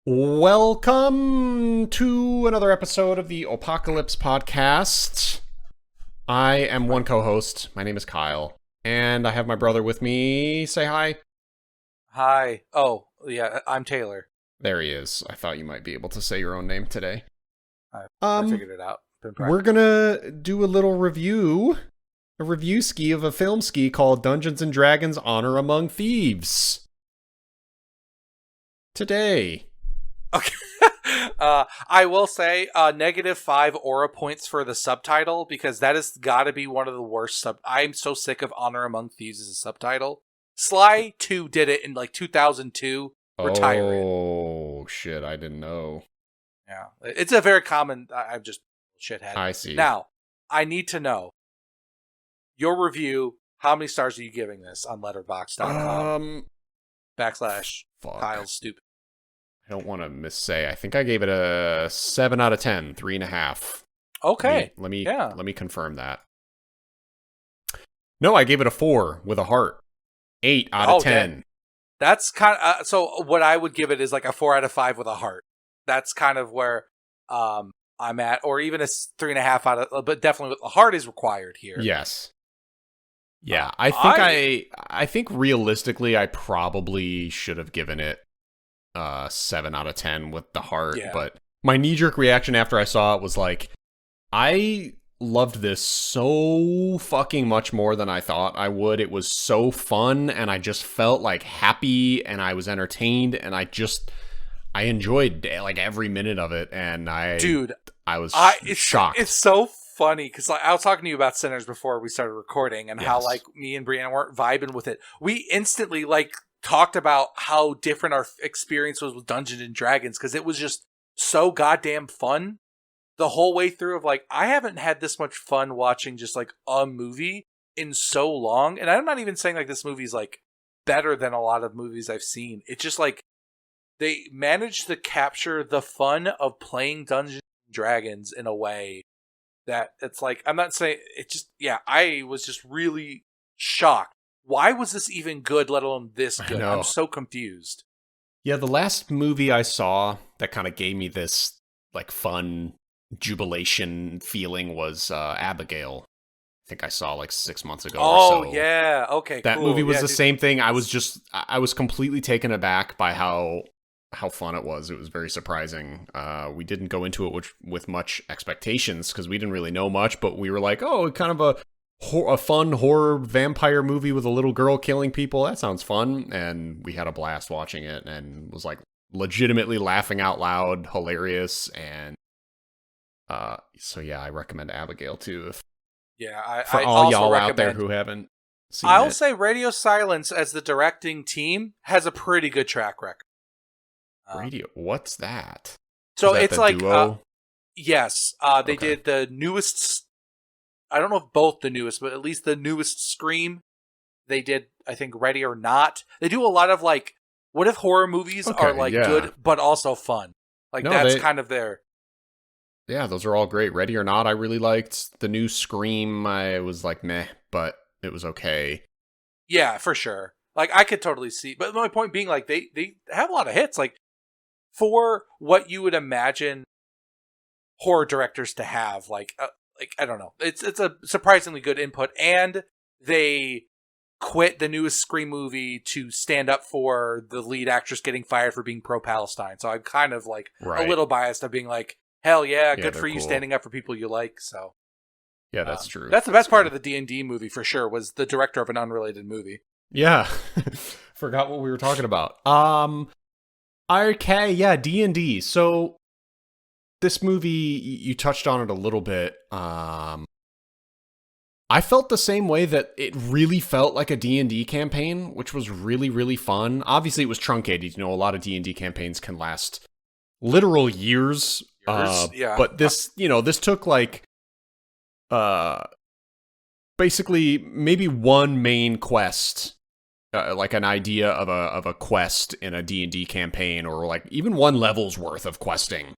Welcome to another episode of the Apocalypse Podcast. I am one co-host. My name is Kyle, and I have my brother with me. Say hi. Hi. Oh, yeah, I'm Taylor. There he is. I thought you might be able to say your own name today. I figured it out. We're gonna do a little review, a review ski of a film ski called Dungeons and Dragons: Honor Among Thieves. Today. Okay. I will say -5 aura points for the subtitle because that has got to be one of the worst I'm so sick of Honor Among Thieves as a subtitle. Sly 2 did it in like 2002. Retiring. Oh shit! I didn't know. Yeah, it's a very common. I'm just shithead. I see. Now, I need to know your review. How many stars are you giving this on Letterboxd.com? / Kyle's stupid. I don't want to missay. I think I gave it a 7 out of 10, 3.5. Okay. Let me confirm that. No, I gave it a 4 with a heart. 8 out of 10. Damn. That's kind of so. What I would give it is like a 4 out of 5 with a heart. That's kind of where I'm at, or even a 3.5 out of. But definitely, with a heart is required here. Yes. Yeah, I think realistically, I probably should have given it 7 out of 10 with the heart, but my knee-jerk reaction after I saw it was like, I loved this so fucking much more than I thought I would. It was so fun, and I just felt like happy, and I was entertained, and I enjoyed like every minute of it, and I was shocked. It's so funny because like, I was talking to you about Sinners before we started recording, and how like me and Brianna weren't vibing with it. We instantly like talked about how different our experience was with Dungeons and Dragons because it was just so goddamn fun the whole way through. Of like, I haven't had this much fun watching just like a movie in so long, and I'm not even saying like this movie's like better than a lot of movies I've seen. It's just like they managed to capture the fun of playing Dungeons and Dragons in a way that it's like, I'm not saying it just, I was just really shocked. Why was this even good, let alone this good? I'm so confused. Yeah, the last movie I saw that kind of gave me this like fun jubilation feeling was Abigail. I think I saw like 6 months ago or so. Oh, yeah. Okay, that movie was the same thing. I was completely taken aback by how fun it was. It was very surprising. We didn't go into it with much expectations because we didn't really know much, but we were like, oh, kind of a fun horror vampire movie with a little girl killing people. That sounds fun. And we had a blast watching it and was like legitimately laughing out loud, hilarious. And so yeah, I recommend Abigail too. For all y'all out there who haven't seen I'll say Radio Silence as the directing team has a pretty good track record. What's that? So that it's like duo? Yes, they did the newest. I don't know if both the newest, but at least the newest Scream. They did, I think, Ready or Not. They do a lot of like, what if horror movies are like good but also fun? Like kind of their. Yeah, those are all great. Ready or Not, I really liked. The new Scream, I was like meh, but it was okay. Yeah, for sure. Like I could totally see, but my point being, like they have a lot of hits. Like for what you would imagine horror directors to have, like I don't know, it's a surprisingly good input, and they quit the newest Scream movie to stand up for the lead actress getting fired for being pro-Palestine. So I'm kind of like a little biased of being like, hell yeah, good for you standing up for people you like. So yeah, that's true. That's the best part of the D&D movie for sure, was the director of an unrelated movie. Yeah, forgot what we were talking about. Okay, yeah, D&D. So this movie, you touched on it a little bit. I felt the same way, that it really felt like a D&D campaign, which was really, really fun. Obviously, it was truncated. You know, a lot of D&D campaigns can last literal years. But this, this took like, basically maybe one main quest, like an idea of a quest in a D&D campaign, or like even one level's worth of questing.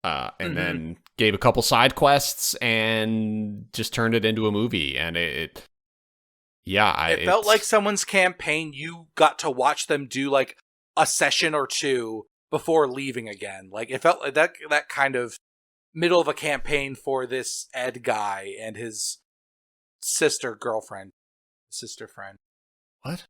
And then gave a couple side quests and just turned it into a movie. And it felt like someone's campaign. You got to watch them do like a session or two before leaving again. Like it felt like that kind of middle of a campaign for this Ed guy and his sister friend. What?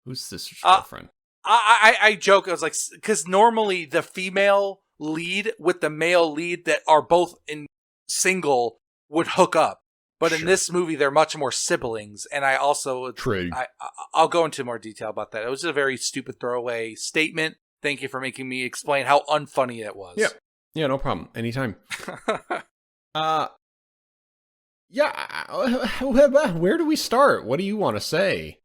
Who's this girlfriend? I joke. I was like, because normally the female lead with the male lead that are both in single would hook up, but in this movie they're much more siblings. And I also, I'll go into more detail about that. It was a very stupid throwaway statement. Thank you for making me explain how unfunny it was. Yeah, no problem. Anytime. Where do we start? What do you want to say?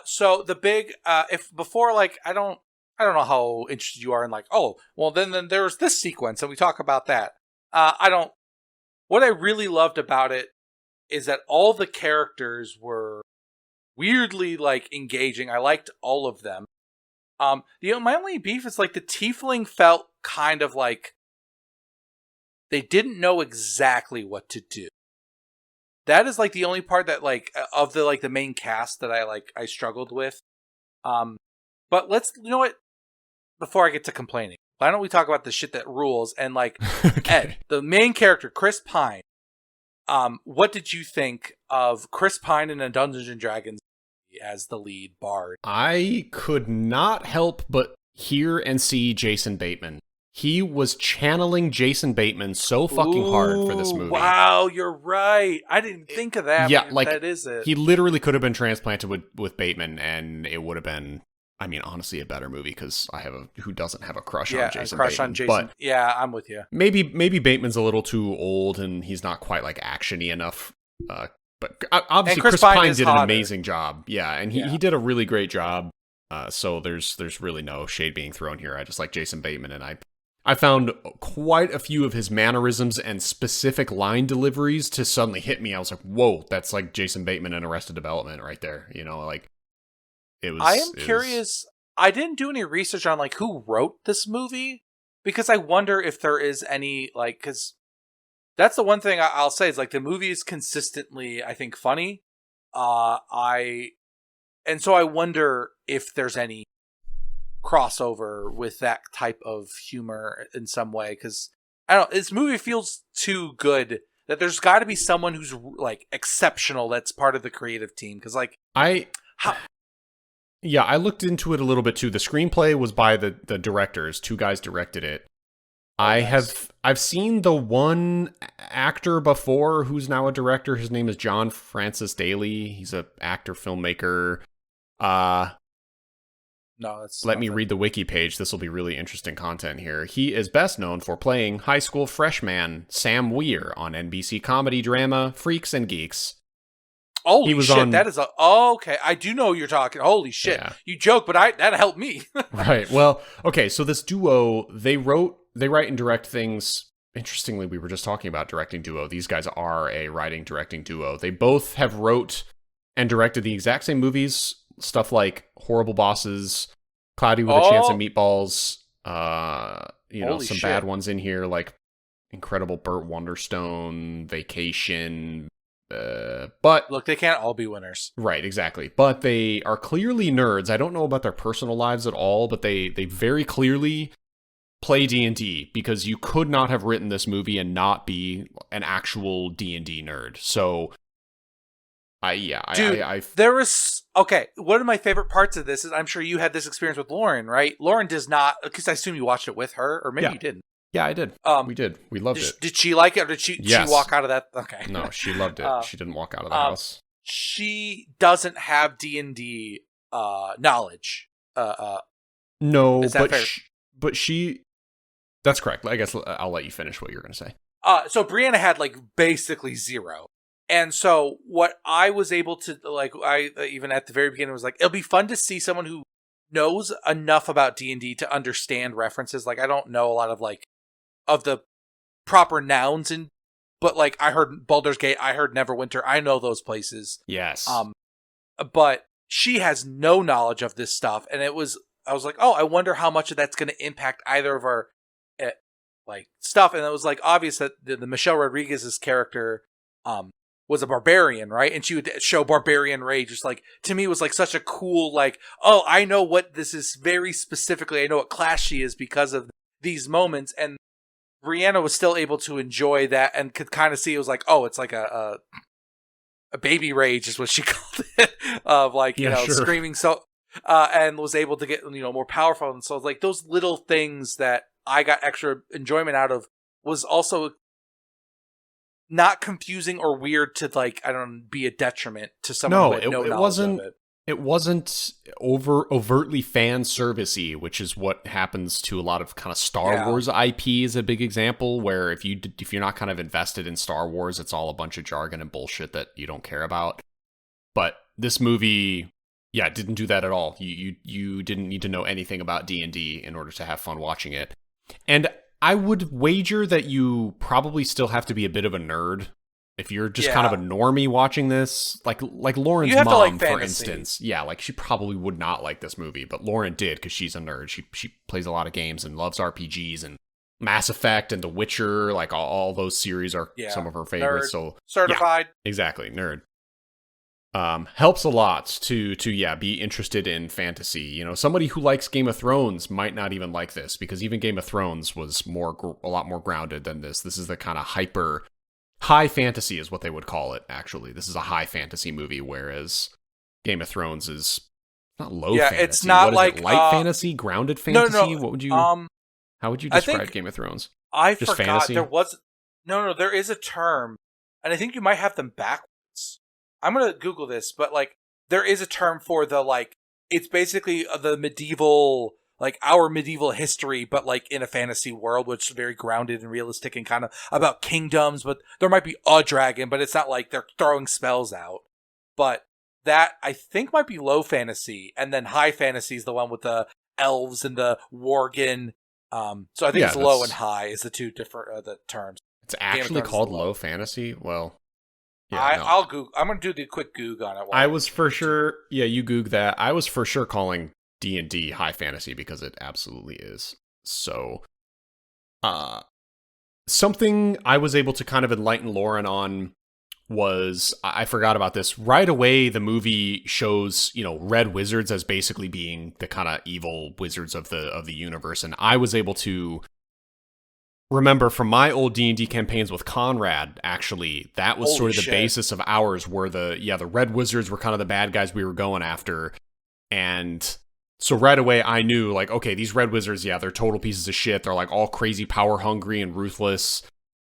So the big, if before, like, I don't know how interested you are in, like, oh, well, then there's this sequence and we talk about that. What I really loved about it is that all the characters were weirdly, like, engaging. I liked all of them. My only beef is, like, the tiefling felt kind of like they didn't know exactly what to do. That is, like, the only part that, like, of the, like, the main cast that I struggled with. But you know what? Before I get to complaining, why don't we talk about the shit that rules? And, like, okay. Ed, the main character, Chris Pine. What did you think of Chris Pine in a Dungeons and Dragons as the lead bard? I could not help but hear and see Jason Bateman. He was channeling Jason Bateman so fucking hard for this movie. Wow, you're right. I didn't think of that. Yeah, like, that is it. He literally could have been transplanted with Bateman, and it would have been, I mean, honestly, a better movie, because who doesn't have a crush on Jason Bateman? On Jason. But yeah, I'm with you. Maybe Bateman's a little too old, and he's not quite, like, action-y enough. But obviously, Chris Pine did an amazing job. Yeah, and he did a really great job. So there's really no shade being thrown here. I just like Jason Bateman, and I found quite a few of his mannerisms and specific line deliveries to suddenly hit me. I was like, whoa, that's like Jason Bateman in Arrested Development right there. You know, like, it was... I am curious. I didn't do any research on, like, who wrote this movie, because I wonder if there is any, like, because that's the one thing I'll say is, like, the movie is consistently, I think, funny. And so I wonder if there's any crossover with that type of humor in some way, because I don't know, this movie feels too good that there's got to be someone who's, like, exceptional that's part of the creative team, because, like, I looked into it a little bit too. The screenplay was by the directors. Two guys directed it. I've seen the one actor before who's now a director. His name is John Francis Daly. He's an actor filmmaker. Let me read the wiki page. This will be really interesting content here. He is best known for playing high school freshman Sam Weir on NBC comedy drama Freaks and Geeks. Holy shit, that is okay. I do know you're talking. Holy shit. Yeah. You joke, but that helped me. Right. Well, okay, so this duo, they write and direct things. Interestingly, we were just talking about directing duo. These guys are a writing directing duo. They both have wrote and directed the exact same movies. Stuff like Horrible Bosses, Cloudy with a Chance of Meatballs, some bad ones in here, like Incredible Burt Wonderstone, Vacation, but... Look, they can't all be winners. Right, exactly. But they are clearly nerds. I don't know about their personal lives at all, but they very clearly play D&D, because you could not have written this movie and not be an actual D&D nerd. So... there was... Okay, one of my favorite parts of this is, I'm sure you had this experience with Lauren, right? Lauren does not... Because I assume you watched it with her, or maybe you didn't. Yeah, I did. We did. We loved it. Did she like it, or did she walk out of that? Okay. No, she loved it. She didn't walk out of the house. She doesn't have D&D knowledge. No, is that fair? But she... That's correct. I guess I'll let you finish what you're going to say. So Brianna had, like, basically zero. And so what I was able to, like, I even at the very beginning was like, it'll be fun to see someone who knows enough about D&D to understand references. Like, I don't know a lot of, like, of the proper nouns, but, like, I heard Baldur's Gate, I heard Neverwinter, I know those places. Yes. But she has no knowledge of this stuff, and I was like, oh, I wonder how much of that's going to impact either of our, like, stuff. And it was, like, obvious that the Michelle Rodriguez's character, was a barbarian, right? And she would show barbarian rage. Just, like, to me, was, like, such a cool, like, oh, I know what this is very specifically. I know what class she is because of these moments, and Brianna was still able to enjoy that and could kind of see it was like, oh, it's like a baby rage is what she called it, of like, sure. screaming so, and was able to get, more powerful. And so like those little things that I got extra enjoyment out of was also not confusing or weird to like, I don't know, be a detriment to someone who had no knowledge of it. It wasn't overtly fan servicey, which is what happens to a lot of kind of Star Wars IP is a big example, where if you're not kind of invested in Star Wars, it's all a bunch of jargon and bullshit that you don't care about. But this movie, didn't do that at all. You didn't need to know anything about D&D in order to have fun watching it. And I would wager that you probably still have to be a bit of a nerd if you're just kind of a normie watching this, like Lauren's mom, for instance. Yeah, like she probably would not like this movie, but Lauren did because she's a nerd. She plays a lot of games and loves RPGs and Mass Effect and The Witcher. Like all those series are some of her favorites. Nerd. So certified, exactly, nerd. Helps a lot to be interested in fantasy. Somebody who likes Game of Thrones might not even like this, because even Game of Thrones was a lot more grounded than this. This is the kind of high fantasy is what they would call it, actually. This is a high fantasy movie, whereas Game of Thrones is not low fantasy. It's not light fantasy, grounded fantasy. No. What would you? How would you describe Game of Thrones? I just forgot fantasy? There was there is a term, and I think you might have them backwards. I'm gonna Google this, but like there is a term for the like it's basically the medieval. Like our medieval history, but like in a fantasy world, which is very grounded and realistic and kind of about kingdoms, but there might be a dragon, but it's not like they're throwing spells out. But that I think might be low fantasy, and then high fantasy is the one with the elves and the worgen. So I think it's low and high is the two different the terms. It's actually called low fantasy. Well, I'll Google. I'm gonna do the quick Goog on it. I was for sure. Yeah, you Goog that. I was for sure calling D&D high fantasy because it absolutely is. So something I was able to kind of enlighten Lauren on was, I forgot about this right away. The movie shows red wizards as basically being the kind of evil wizards of the universe, and I was able to remember from my old D&D campaigns with Conrad, actually that was sort of the basis of ours, where the red wizards were kind of the bad guys we were going after. And so right away, I knew, like, okay, these red wizards, they're total pieces of shit. They're, like, all crazy power hungry and ruthless.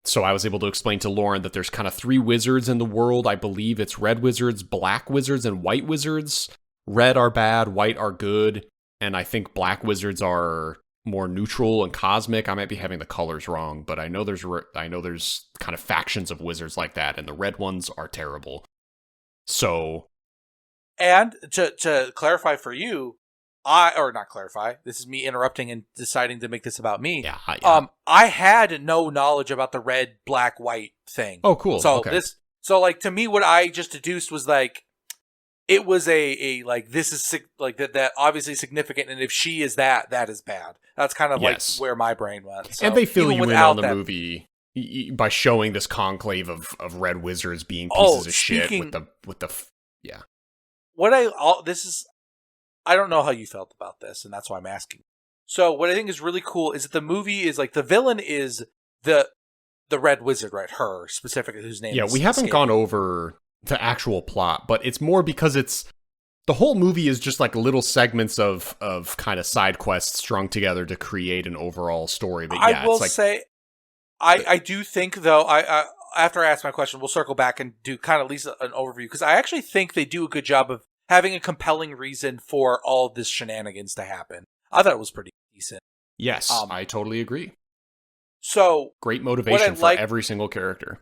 So I was able to explain to Lauren that there's kind of 3 wizards in the world. I believe it's red wizards, black wizards, and white wizards. Red are bad, white are good. And I think black wizards are more neutral and cosmic. I might be having the colors wrong, but I know there's kind of factions of wizards like that, and the red ones are terrible. So... And to clarify for you, this is me interrupting and deciding to make this about me. Yeah. I had no knowledge about the red, black, white thing. Oh, cool. So okay. like to me, what I just deduced was like, it was a like, this is like that obviously significant. And if she is that is bad. That's kind of like where my brain went. So, and they fill you in on the movie by showing this conclave of red wizards being pieces of shit with the. I don't know how you felt about this, and that's why I'm asking. So what I think is really cool is that the movie is like, the villain is the red wizard, right? Her specifically, whose name is... we haven't gone over the actual plot, but it's more because the whole movie is just like little segments of kind of side quests strung together to create an overall story. But I will say, I do think, though, I after I ask my question, we'll circle back and do kind of at least an overview, because I actually think they do a good job of having a compelling reason for all of this shenanigans to happen. I thought it was pretty decent. Yes, I totally agree. So great motivation for every single character.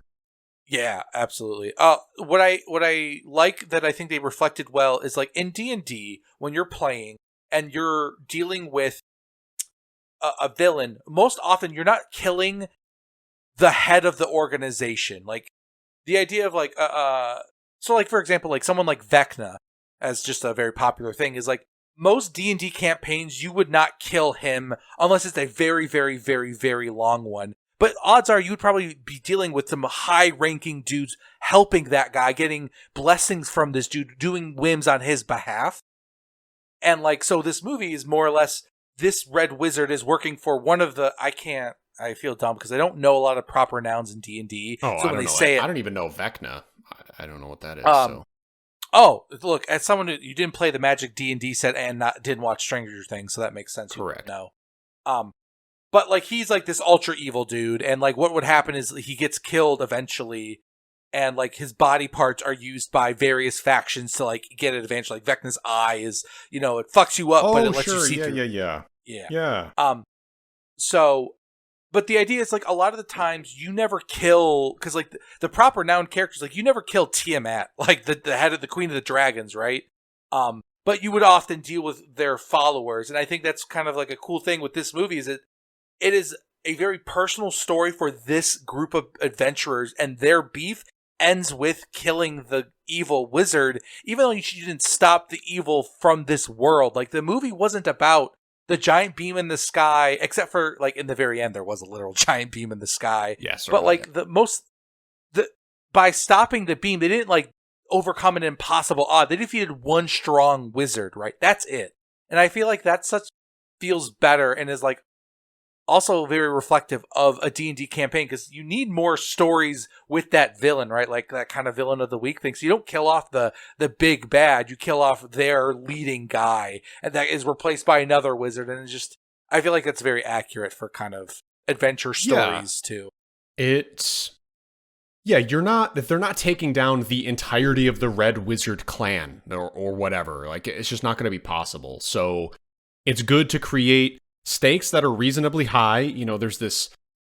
Yeah, absolutely. What I like that I think they reflected well is, like, in D&D, when you're playing and you're dealing with a villain, most often you're not killing the head of the organization. Like, the idea of like so like, for example, like someone like Vecna, as just a very popular thing, is like, most D&D campaigns, you would not kill him unless it's a very, very, very, very long one. But odds are you'd probably be dealing with some high-ranking dudes helping that guy, getting blessings from this dude, doing whims on his behalf. And like, so this movie is more or less this red wizard is working for one of the I feel dumb because I don't know a lot of proper nouns in D&D. Oh, So I when don't they know. say I it, don't even know Vecna. I don't know what that is. oh, look, as someone who you didn't play the Magic D&D set and didn't watch Stranger Things, so that makes sense. Correct. No. But like he's like this ultra evil dude, and like what would happen is he gets killed eventually, and like his body parts are used by various factions to like get an advantage. Like Vecna's eye is, it fucks you up, but it lets you see through. Yeah. So, but the idea is like a lot of the times you never kill, because like the proper noun characters, like you never kill Tiamat, like the head of the Queen of the Dragons, right? But you would often deal with their followers, and I think that's kind of like a cool thing with this movie is that it is a very personal story for this group of adventurers, and their beef ends with killing the evil wizard, even though you didn't stop the evil from this world. Like the movie wasn't about the giant beam in the sky, except for like in the very end, there was a literal giant beam in the sky. Yes, but like by stopping the beam, they didn't like overcome an impossible odd. They defeated one strong wizard, right? That's it. And I feel like feels better and is like also very reflective of a D&D campaign, because you need more stories with that villain, right? Like that kind of villain of the week thing. So you don't kill off the big bad, you kill off their leading guy, and that is replaced by another wizard. And I feel like that's very accurate for kind of adventure stories too. You're not, if they're not taking down the entirety of the Red Wizard clan or whatever, like it's just not going to be possible. So it's good to create stakes that are reasonably high. There's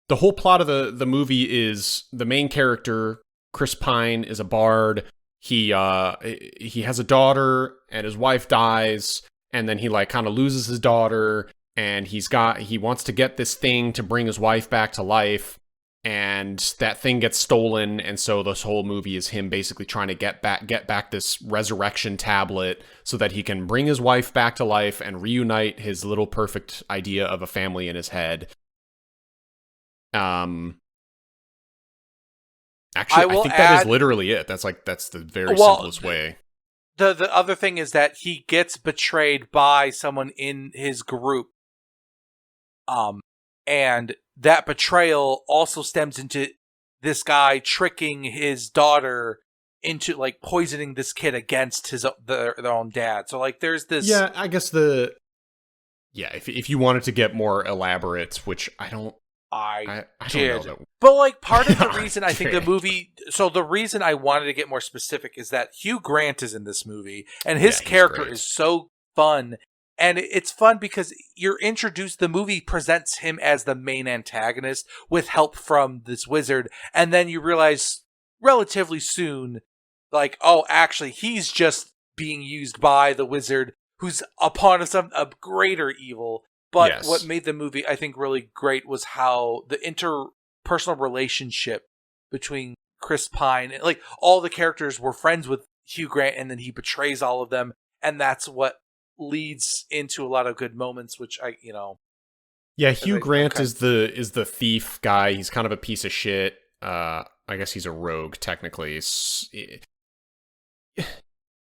the whole plot of the movie is the main character, Chris Pine, is a bard. He has a daughter and his wife dies, and then he like kind of loses his daughter, and he wants to get this thing to bring his wife back to life, and that thing gets stolen, and so this whole movie is him basically trying to get back this resurrection tablet so that he can bring his wife back to life and reunite his little perfect idea of a family in his head. Actually, I think that is literally it. That's the very simplest way. The other thing is that he gets betrayed by someone in his group. And that betrayal also stems into this guy tricking his daughter into like poisoning this kid against their own dad. So like there's this. Yeah, I guess if you wanted to get more elaborate, which I don't. I did. Don't know that. But like part of the reason I think the movie, so the reason I wanted to get more specific is that Hugh Grant is in this movie, and his character is so fun. And it's fun because you're introduced, the movie presents him as the main antagonist with help from this wizard. And then you realize relatively soon, like, oh, actually, he's just being used by the wizard who's a pawn of a greater evil. But what made the movie, I think, really great was how the interpersonal relationship between Chris Pine, like all the characters were friends with Hugh Grant, and then he betrays all of them. And that's what leads into a lot of good moments, which Hugh Grant is the thief guy. He's kind of a piece of shit. I guess he's a rogue technically.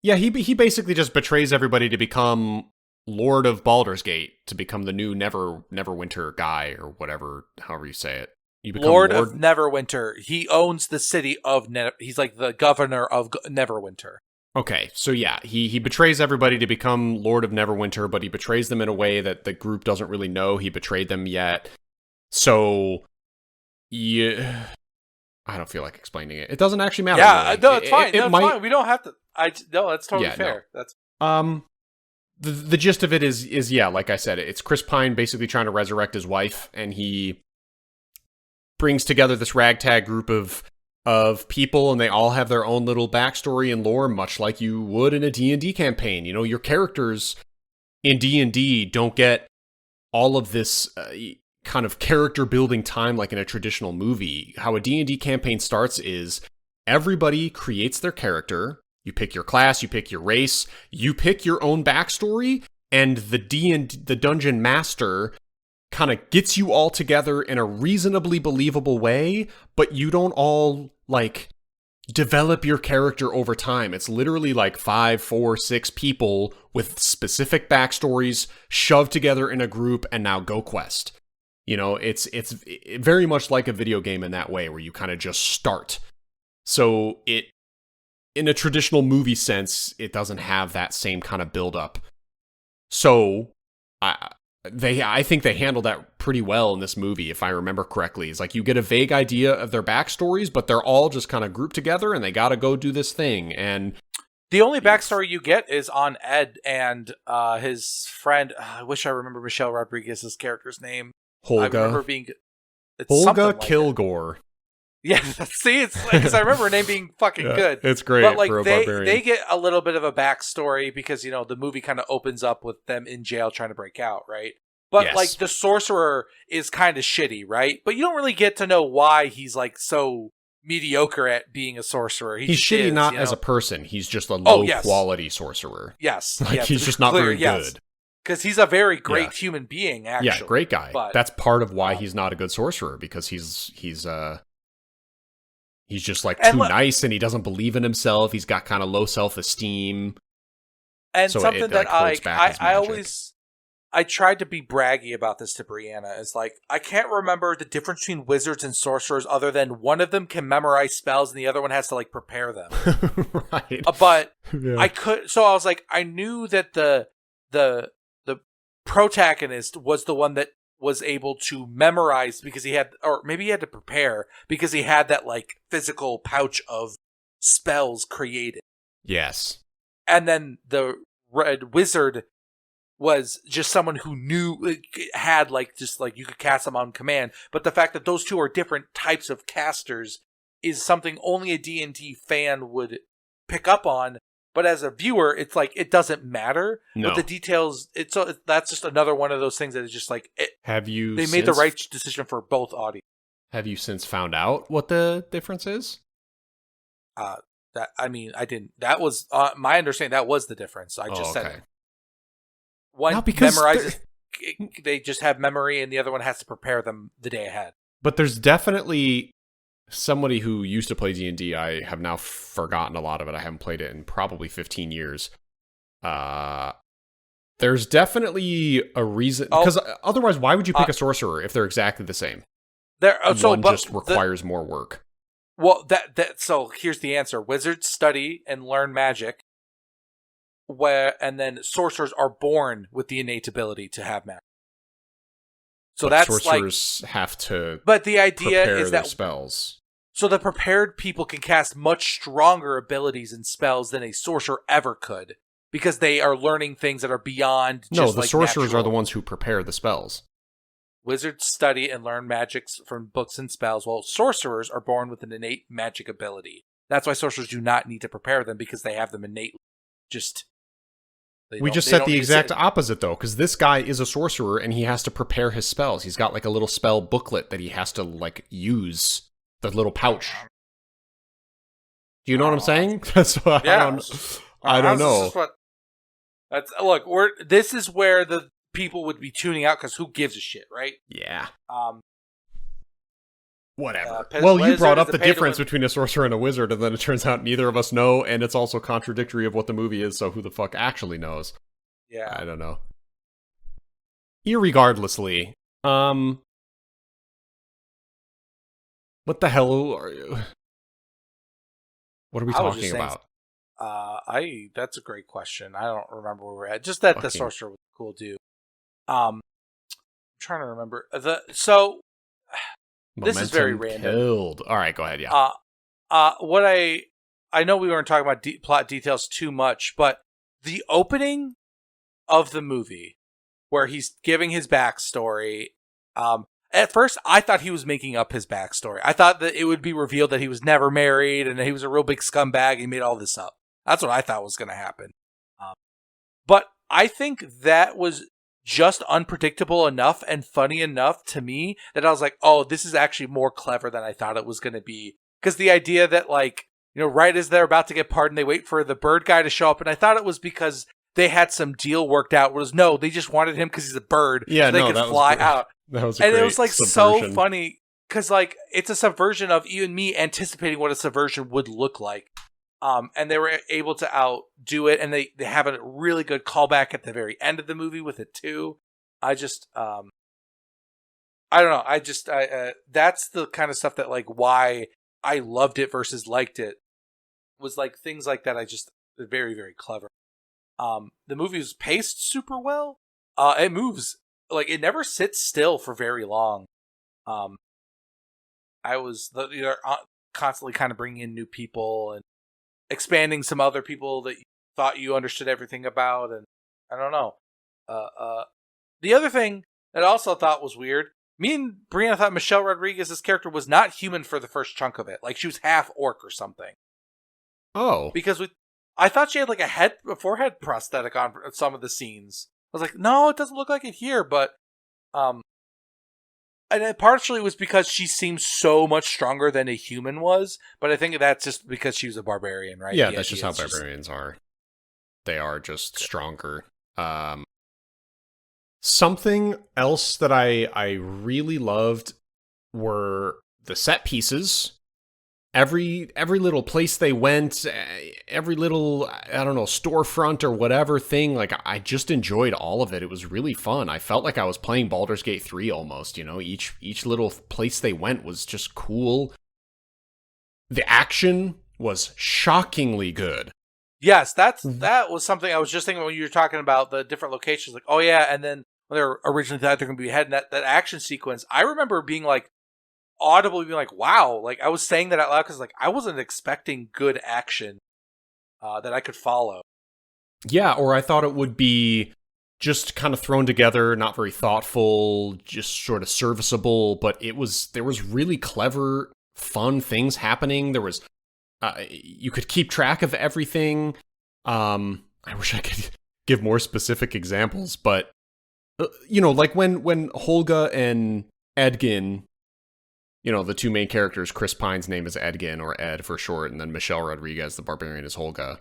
He basically just betrays everybody to become Lord of Baldur's Gate, to become the new Neverwinter guy, or whatever, however you say it. You become Lord of Neverwinter. He owns the city of he's like the governor of Neverwinter. Okay, so he betrays everybody to become Lord of Neverwinter, but he betrays them in a way that the group doesn't really know he betrayed them yet. So, I don't feel like explaining it. It doesn't actually matter. Yeah, really. No, it's fine. It's fine. We don't have to. No, that's totally fair. No. That's the gist of it is like I said, it's Chris Pine basically trying to resurrect his wife, and he brings together this ragtag group of people, and they all have their own little backstory and lore, much like you would in a D&D campaign. Your characters in D&D don't get all of this kind of character building time like in a traditional movie. How a D&D campaign starts is everybody creates their character. You pick your class, you pick your race, you pick your own backstory, and the dungeon master kind of gets you all together in a reasonably believable way, but you don't all, like, develop your character over time. It's literally like 5, 4, 6 people with specific backstories shoved together in a group, and now go quest. You know, it's very much like a video game in that way, where you kind of just start. So it, in a traditional movie sense, it doesn't have that same kind of build up. So I think they handled that pretty well in this movie, if I remember correctly. It's like you get a vague idea of their backstories, but they're all just kind of grouped together and they got to go do this thing. And the only backstory you get is on Ed and his friend. I wish I remember Michelle Rodriguez's character's name. Holga. I remember being Holga Kilgore. Yeah, see, it's like, because I remember her name being fucking good. It's great, but like for a barbarian. they get a little bit of a backstory because, you know, the movie kind of opens up with them in jail trying to break out, right? But Yes. like the sorcerer is kind of shitty, right? But you don't really get to know why he's like so mediocre at being a sorcerer. He's shitty is, not you know? as a person. He's just a low quality sorcerer. Yes, Like yes, he's just not very good. Because he's a very great human being, actually. Yeah, great guy. But, that's part of why he's not a good sorcerer, because he's just like too nice, and he doesn't believe in himself. He's got kind of low self-esteem. And so something that I tried to be braggy about this to Brianna is like, I can't remember the difference between wizards and sorcerers other than one of them can memorize spells and the other one has to like prepare them. Right. But so I was like, I knew that the protagonist was the one that was able to memorize because he had, or maybe he had to prepare because he had that like physical pouch of spells created. Yes. And then the red wizard was just someone who knew, had like, just like you could cast them on command. But the fact that those two are different types of casters is something only a D&D fan would pick up on. But as a viewer, it's like, it doesn't matter. No. But the details, that's just another one of those things that is just like, they made the right decision for both audiences. Have you since found out what the difference is? I didn't. That was my understanding. That was the difference. I just said it. One memorizes, they just have memory, and the other one has to prepare them the day ahead. But there's definitely somebody who used to play D&D. I have now forgotten a lot of it. I haven't played it in probably 15 years. There's definitely a reason, because otherwise, why would you pick a sorcerer if they're exactly the same? One just requires more work. Well, so here's the answer: wizards study and learn magic, and then sorcerers are born with the innate ability to have magic. So that's sorcerers have to. But the idea is that spells. So the prepared people can cast much stronger abilities and spells than a sorcerer ever could, because they are learning things that are beyond. Just the sorcerers are the ones who prepare the spells. Wizards study and learn magics from books and spells, while sorcerers are born with an innate magic ability. That's why sorcerers do not need to prepare them, because they have them innately. We just said the exact opposite, though, because this guy is a sorcerer and he has to prepare his spells. He's got like a little spell booklet that he has to like use, the little pouch. Do you know what I'm saying? That's what I don't know. This is where the people would be tuning out, because who gives a shit, right? Yeah. Whatever. You brought up the difference between a sorcerer and a wizard, and then it turns out neither of us know, and it's also contradictory of what the movie is, so who the fuck actually knows? Yeah. I don't know. Irregardlessly, what the hell are you? What are we talking about? That's a great question. I don't remember where we're at. Just that the sorcerer was a cool dude. I'm trying to remember. This is very random. Killed. All right, go ahead. Yeah. What I know we weren't talking about plot details too much, but the opening of the movie, where he's giving his backstory. At first, I thought he was making up his backstory. I thought that it would be revealed that he was never married and that he was a real big scumbag. And he made all this up. That's what I thought was going to happen. But I think that was just unpredictable enough and funny enough to me that I was like, oh, this is actually more clever than I thought it was going to be. Because the idea that, like, right as they're about to get pardoned, they wait for the bird guy to show up. And I thought it was because they had some deal worked out. Whereas, no, they just wanted him because he's a bird. Yeah, so they could fly out. That was and it was like subversion. So funny because like it's a subversion of even me anticipating what a subversion would look like. And they were able to outdo it, and they have a really good callback at the very end of the movie with it too. I just I don't know. That's the kind of stuff that like why I loved it versus liked it was like things like that. I just very, very clever. The movie was paced super well. It moves like it never sits still for very long. You're constantly kind of bringing in new people and expanding some other people that you thought you understood everything about, and I don't know. The other thing that I also thought was weird. Me and Brianna thought Michelle Rodriguez's character was not human for the first chunk of it. Like she was half orc or something. Oh, Because I thought she had like a forehead prosthetic on some of the scenes. I was like, no, it doesn't look like it here. But, and it partially was because she seems so much stronger than a human was. But I think that's just because she was a barbarian, right? yeah, that's just how barbarians are. They are just stronger. Something else that I really loved were the set pieces. Every little place they went, every little, I don't know, storefront or whatever thing, like I just enjoyed all of it. It was really fun. I felt like I was playing Baldur's Gate 3 almost, you know, each little place they went was just cool. The action was shockingly good. Yes, that was something I was just thinking when you were talking about the different locations. Like, oh yeah, and then when they were originally thought they're going to be heading that action sequence, I remember being like, audibly being like, wow, like I was saying that out loud because like I wasn't expecting good action that I could follow. Yeah, or I thought it would be just kind of thrown together, not very thoughtful, just sort of serviceable, but there was really clever, fun things happening. There was you could keep track of everything. I wish I could give more specific examples, but you know, like when Holga and Edgin, you know, the two main characters, Chris Pine's name is Edgin, or Ed for short, and then Michelle Rodriguez, the barbarian, is Holga.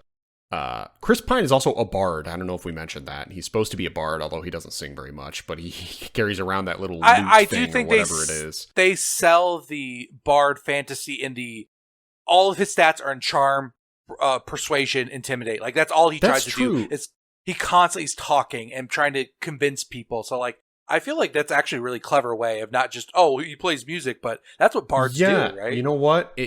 Chris Pine is also a bard. I don't know if we mentioned that. He's supposed to be a bard, although he doesn't sing very much, but he carries around that little lute I thing do think or whatever it is. They sell the bard fantasy in all of his stats are in charm, persuasion, intimidate. Like that's all he tries to do. He constantly is talking and trying to convince people. So like I feel like that's actually a really clever way of not just, oh, he plays music, but that's what bards do, right? You know what?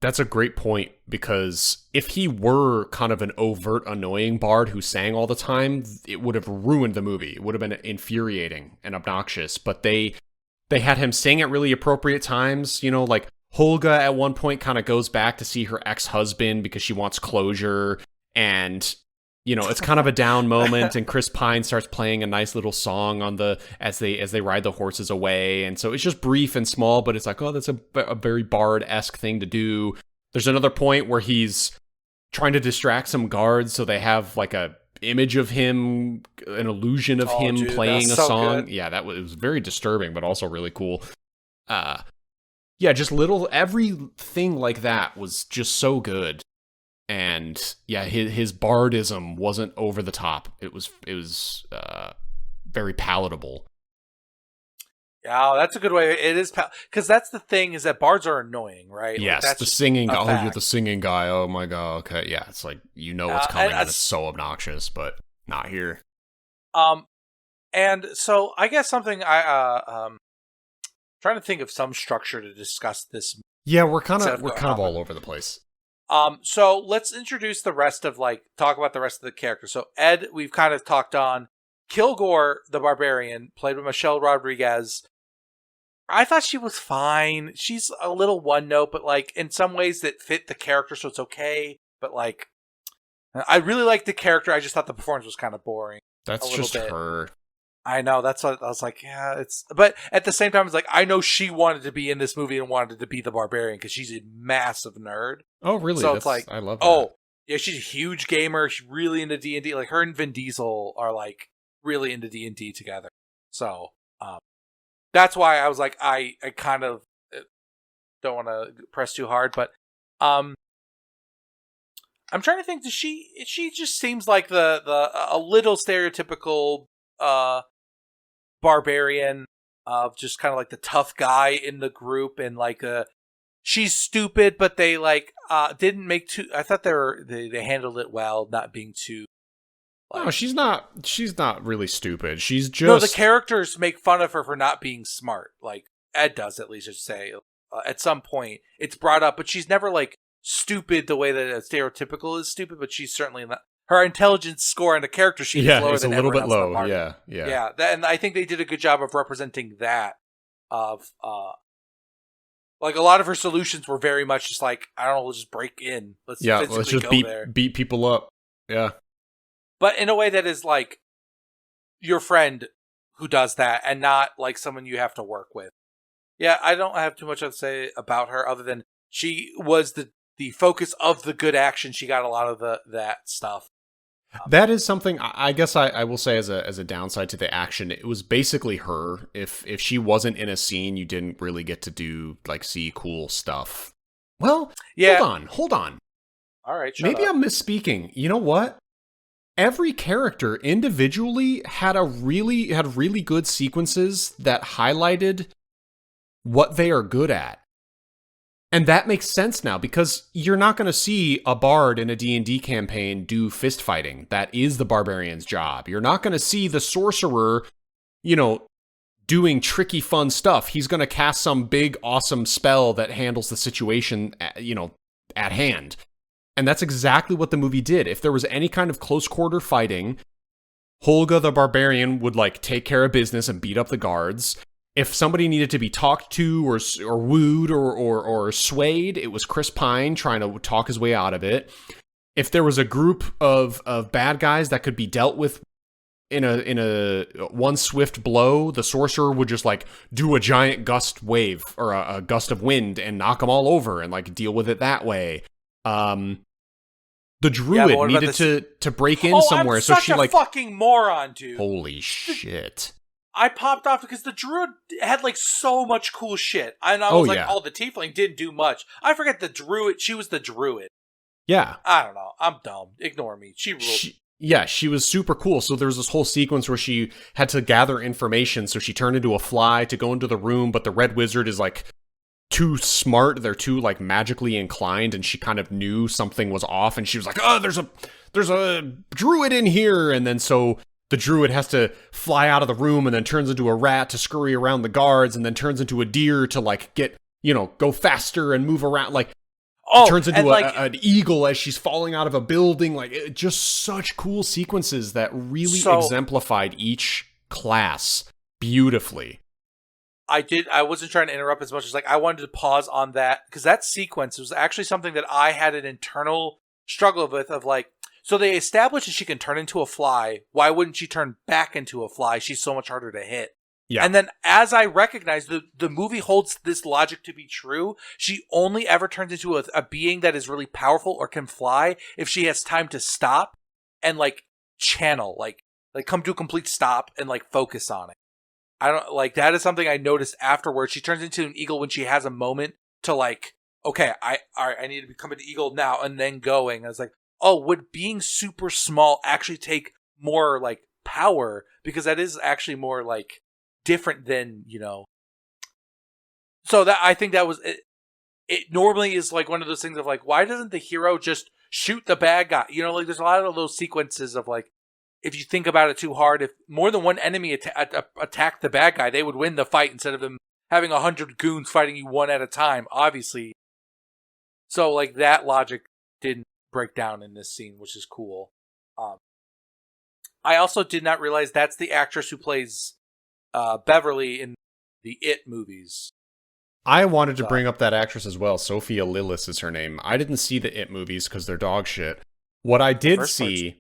That's a great point, because if he were kind of an overt, annoying bard who sang all the time, it would have ruined the movie. It would have been infuriating and obnoxious. But they had him sing at really appropriate times. You know, like Holga at one point kind of goes back to see her ex-husband because she wants closure, and you know, it's kind of a down moment, and Chris Pine starts playing a nice little song on as they ride the horses away, and so it's just brief and small, but it's like, oh, that's a very bard-esque thing to do. There's another point where he's trying to distract some guards, so they have like a image of him, an illusion of him playing a song. Good. Yeah, it was very disturbing, but also really cool. Yeah, just everything like that was just so good. And yeah, his bardism wasn't over the top. It was very palatable. Yeah, that's a good way. It is because that's the thing, is that bards are annoying, right? Yes, like, the singing guy. Oh, you're the singing guy. Oh my god. Okay, yeah, it's like you know what's coming, and it's so obnoxious, but not here. And so I guess something trying to think of some structure to discuss this. Yeah, we're kind of all over the place. So let's introduce the rest of talk about the rest of the characters. So Ed, we've kind of talked on. Kilgore, the barbarian, played with Michelle Rodriguez. I thought she was fine. She's a little one note, but in some ways that fit the character, so it's okay. But I really liked the character. I just thought the performance was kind of boring. That's just her. I know. That's what I was like. Yeah, but at the same time, it's like I know she wanted to be in this movie and wanted to be the barbarian because she's a massive nerd. Oh, really? So it's like, I love that. Oh, yeah, she's a huge gamer. She's really into D&D. Like her and Vin Diesel are really into D&D together. So that's why I was like, I kind of don't want to press too hard, but I'm trying to think. She just seems like a little stereotypical barbarian. of just kind of like the tough guy in the group, and like she's stupid, but they like didn't make too. I thought they handled it well, not being too No, like. she's not. She's not really stupid. She's No, the just characters make fun of her for not being smart. Like Ed does, at least, I should say. At some point, it's brought up, but she's never like stupid the way that a stereotypical is stupid. But she's certainly not. Her intelligence score on the character sheet is lower it's a than little everyone bit else in the low. party. Yeah. And I think they did a good job of representing that. Of like a lot of her solutions were very much just like, I don't know, let's just break in, let's physically Let's just go beat there, beat people up. Yeah. but in a way that is like your friend who does that, and not like someone you have to work with. Yeah, I don't have too much to say about her other than she was the focus of the good action. She got a lot of that stuff. That is something I guess I will say as a downside to the action. It was basically her. If she wasn't in a scene, you didn't really get to do like see cool stuff. Well, Yeah. hold on. All right, Maybe I'm misspeaking. You know what? Every character individually had really good sequences that highlighted what they are good at. And that makes sense now, because you're not going to see a bard in a D&D campaign do fist fighting. That is the barbarian's job. You're not going to see the sorcerer, doing tricky fun stuff. He's going to cast some big awesome spell that handles the situation, at hand. And that's exactly what the movie did. If there was any kind of close quarter fighting, Holga the barbarian would like take care of business and beat up the guards. If somebody needed to be talked to or wooed or swayed, it was Chris Pine trying to talk his way out of it. If there was a group of bad guys that could be dealt with in a one swift blow, the sorcerer would just like do a giant gust wave or a gust of wind and knock them all over and like deal with it that way. The druid needed to break in somewhere, so she like fucking moron, dude. Holy shit. I popped off because the druid had like so much cool shit. And I was the tiefling didn't do much. I forget the druid. She was the druid. Yeah. I don't know. I'm dumb. Ignore me. She ruled. She was super cool. So there was this whole sequence where she had to gather information. So she turned into a fly to go into the room, but the red wizard is like too smart. They're too like magically inclined, and she kind of knew something was off, and she was like, "Oh, there's a druid in here." And then so the druid has to fly out of the room and then turns into a rat to scurry around the guards, and then turns into a deer to like get, go faster and move around. Like, turns into an eagle as she's falling out of a building. Like, just such cool sequences that really exemplified each class beautifully. I wasn't trying to interrupt as much as like I wanted to pause on that, because that sequence was actually something that I had an internal struggle with, of like, so they established that she can turn into a fly. Why wouldn't she turn back into a fly? She's so much harder to hit. Yeah. And then as I recognize the movie holds this logic to be true, she only ever turns into a being that is really powerful or can fly if she has time to stop and like channel, like come to a complete stop and like focus on it. I don't like that is something I noticed afterwards. She turns into an eagle when she has a moment to like, okay, I need to become an eagle now, and then going. I was like, oh, would being super small actually take more like power? Because that is actually more like different than, So that I think that was it. It normally is like one of those things of like, why doesn't the hero just shoot the bad guy? Like there's a lot of those sequences of like, if you think about it too hard, if more than one enemy attacked the bad guy, they would win the fight instead of them having 100 goons fighting you one at a time, obviously. So like that logic didn't break down in this scene, which is cool. I also did not realize that's the actress who plays Beverly in the It movies. I wanted to bring up that actress as well. Sophia Lillis is her name. I didn't see the It movies because they're dog shit. What I did see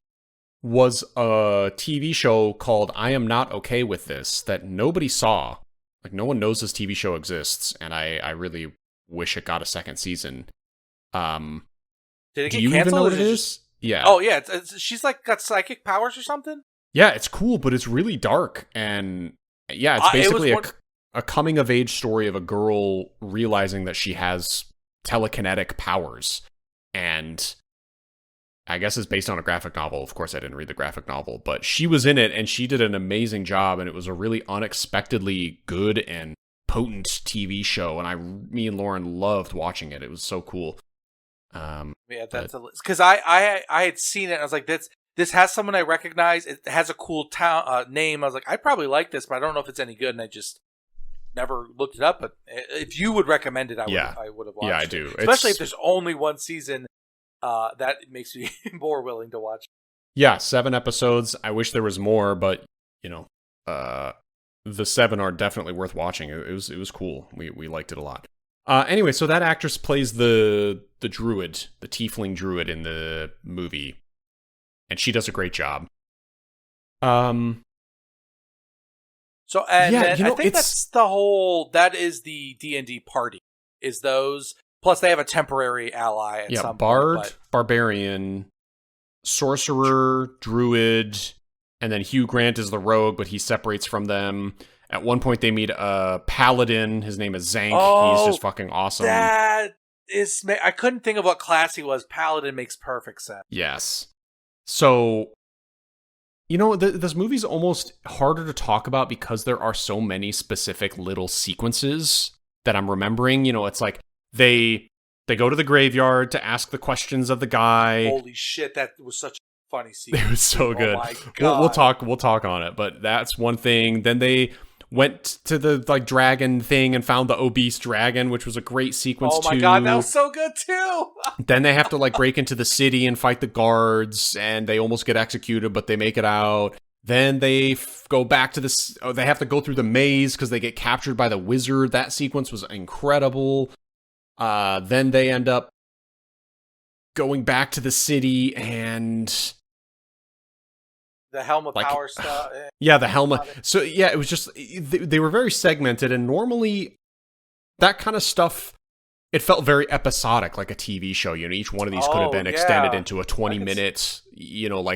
was a TV show called I Am Not Okay With This that nobody saw. Like, no one knows this TV show exists, and I really wish it got a second season. Did it do get you canceled, even know what it is? Yeah. Oh, yeah. She's like got psychic powers or something? Yeah, it's cool, but it's really dark. And yeah, it's basically a coming-of-age story of a girl realizing that she has telekinetic powers. And I guess it's based on a graphic novel. Of course, I didn't read the graphic novel, but she was in it and she did an amazing job. And it was a really unexpectedly good and potent TV show. And me and Lauren loved watching it. It was so cool. Yeah, that's because I had seen it. And I was like, this has someone I recognize. It has a cool town name. I was like, I probably like this, but I don't know if it's any good. And I just never looked it up. But if you would recommend it, I would have watched it. Yeah, I do. Especially if there's only one season. That makes me more willing to watch. Yeah, 7 episodes. I wish there was more, but you know, the 7 are definitely worth watching. It was cool. We liked it a lot. Anyway, so that actress plays the druid, the tiefling druid in the movie, and she does a great job. So I think that's the whole. That is the D&D party. Is those plus they have a temporary ally at some bard, point, barbarian, sorcerer, druid, and then Hugh Grant is the rogue, but he separates from them. At one point, they meet a paladin. His name is Zank. He's just fucking awesome. That is, I couldn't think of what class he was. Paladin makes perfect sense. Yes. So, you know, this movie's almost harder to talk about because there are so many specific little sequences that I'm remembering. You know, it's like they go to the graveyard to ask the questions of the guy. Holy shit, that was such a funny sequence. It was so good. Oh my God. We'll talk on it, but that's one thing. Then they went to the dragon thing and found the obese dragon, which was a great sequence too. Oh my God, that was so good too. Then they have to break into the city and fight the guards, and they almost get executed, but they make it out. Then they go back to this. They have to go through the maze because they get captured by the wizard. That sequence was incredible. Then they end up going back to the city and the helm of power stuff. Yeah, the helm. So yeah, it was just they were very segmented, and normally that kind of stuff, it felt very episodic, like a TV show. You know, each one of these could have been extended into a 20-minute,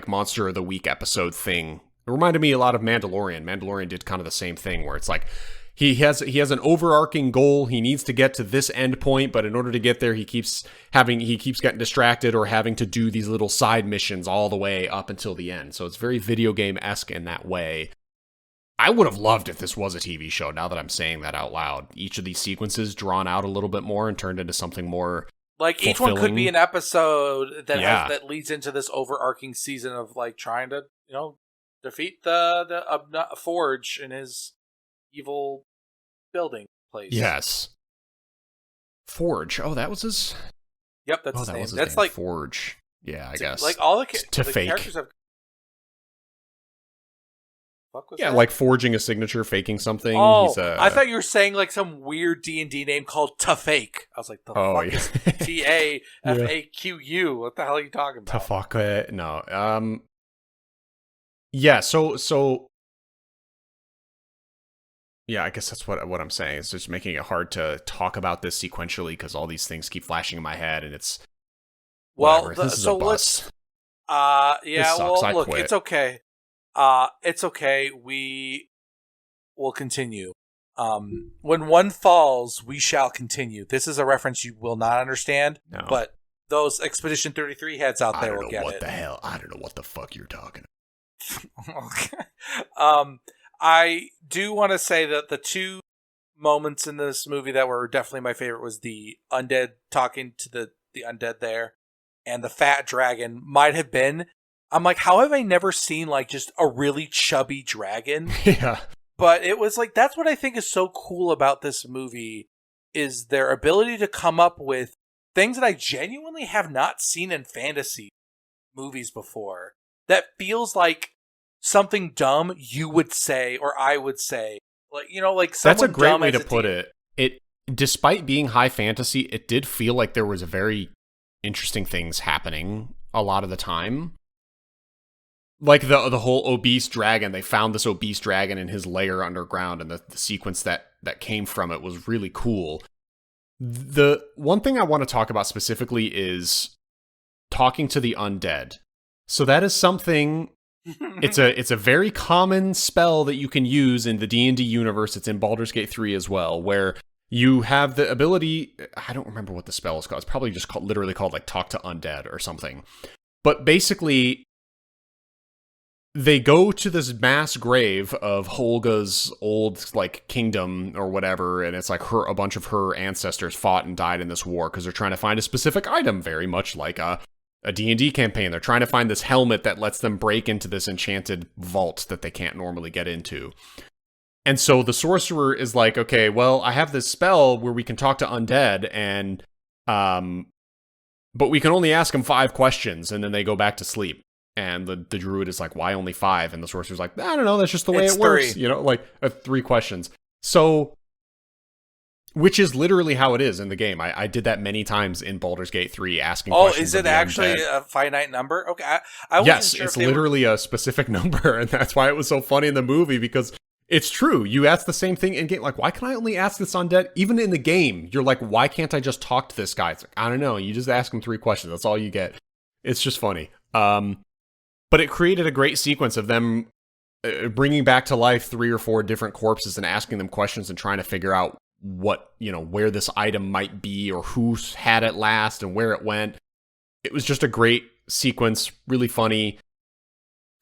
Monster of the Week episode thing. It reminded me a lot of Mandalorian. Mandalorian did kind of the same thing, where it's like he has an overarching goal. He needs to get to this end point, but in order to get there, he keeps getting distracted or having to do these little side missions all the way up until the end. So it's very video game-esque in that way. I would have loved if this was a TV show, now that I'm saying that out loud. Each of these sequences drawn out a little bit more and turned into something more like each fulfilling. one could be an episode that leads into this overarching season of trying to, defeat the Forge in his evil building place. Yes. Forge. Oh, that was his... Yep, that's his name. That's name. Forge. Yeah, I guess. Like all the fake. characters have... Yeah, like forging a signature, faking something. Oh, I thought you were saying some weird D&D name called Tafake. I was like, the fuck is Tafaqu? What the hell are you talking about? Tafake. No. Yeah, so yeah, I guess that's what I'm saying. It's just making it hard to talk about this sequentially because all these things keep flashing in my head, and it's this is a bust. Yeah, well, look, it's okay. It's okay. We will continue. When one falls, we shall continue. This is a reference you will not understand, but those Expedition 33 heads out there will get it. What the hell? I don't know what the fuck you're talking about. I do want to say that the two moments in this movie that were definitely my favorite was the undead talking to the undead there, and the fat dragon might have been. I'm like, how have I never seen just a really chubby dragon? Yeah. But it was that's what I think is so cool about this movie is their ability to come up with things that I genuinely have not seen in fantasy movies before. That feels like something dumb you would say or I would say. That's a great way to put it. It, despite being high fantasy, it did feel like there was a very interesting things happening a lot of the time. Like the whole obese dragon, they found this obese dragon in his lair underground, and the sequence that came from it was really cool. The one thing I want to talk about specifically is talking to the undead. So that is something. It's a very common spell that you can use in the D&D universe. It's in Baldur's Gate 3 as well, where you have the ability. I don't remember what the spell is called. It's probably just literally called Talk to Undead or something. But basically, they go to this mass grave of Holga's old like kingdom or whatever, and it's like a bunch of her ancestors fought and died in this war because they're trying to find a specific item, very much like a D&D campaign. They're trying to find this helmet that lets them break into this enchanted vault that they can't normally get into. And so the sorcerer is like, okay, well, I have this spell where we can talk to undead, and but we can only ask them 5 questions, and then they go back to sleep. And the druid is like, why only 5? And the sorcerer's like, I don't know, that's just the way it works. 3. You know, like 3 questions. So, which is literally how it is in the game. I did that many times in Baldur's Gate 3, asking questions. Oh, is it actually a finite number? Okay. I yes, sure it's literally a specific number. And that's why it was so funny in the movie, because it's true. You ask the same thing in game. Like, why can I only ask this undead? Even in the game, you're like, why can't I just talk to this guy? It's like, I don't know. You just ask him 3 questions. That's all you get. It's just funny. But it created a great sequence of them bringing back to life 3 or 4 different corpses and asking them questions and trying to figure out what, you know, where this item might be or who had it last and where it went. It was just a great sequence, really funny.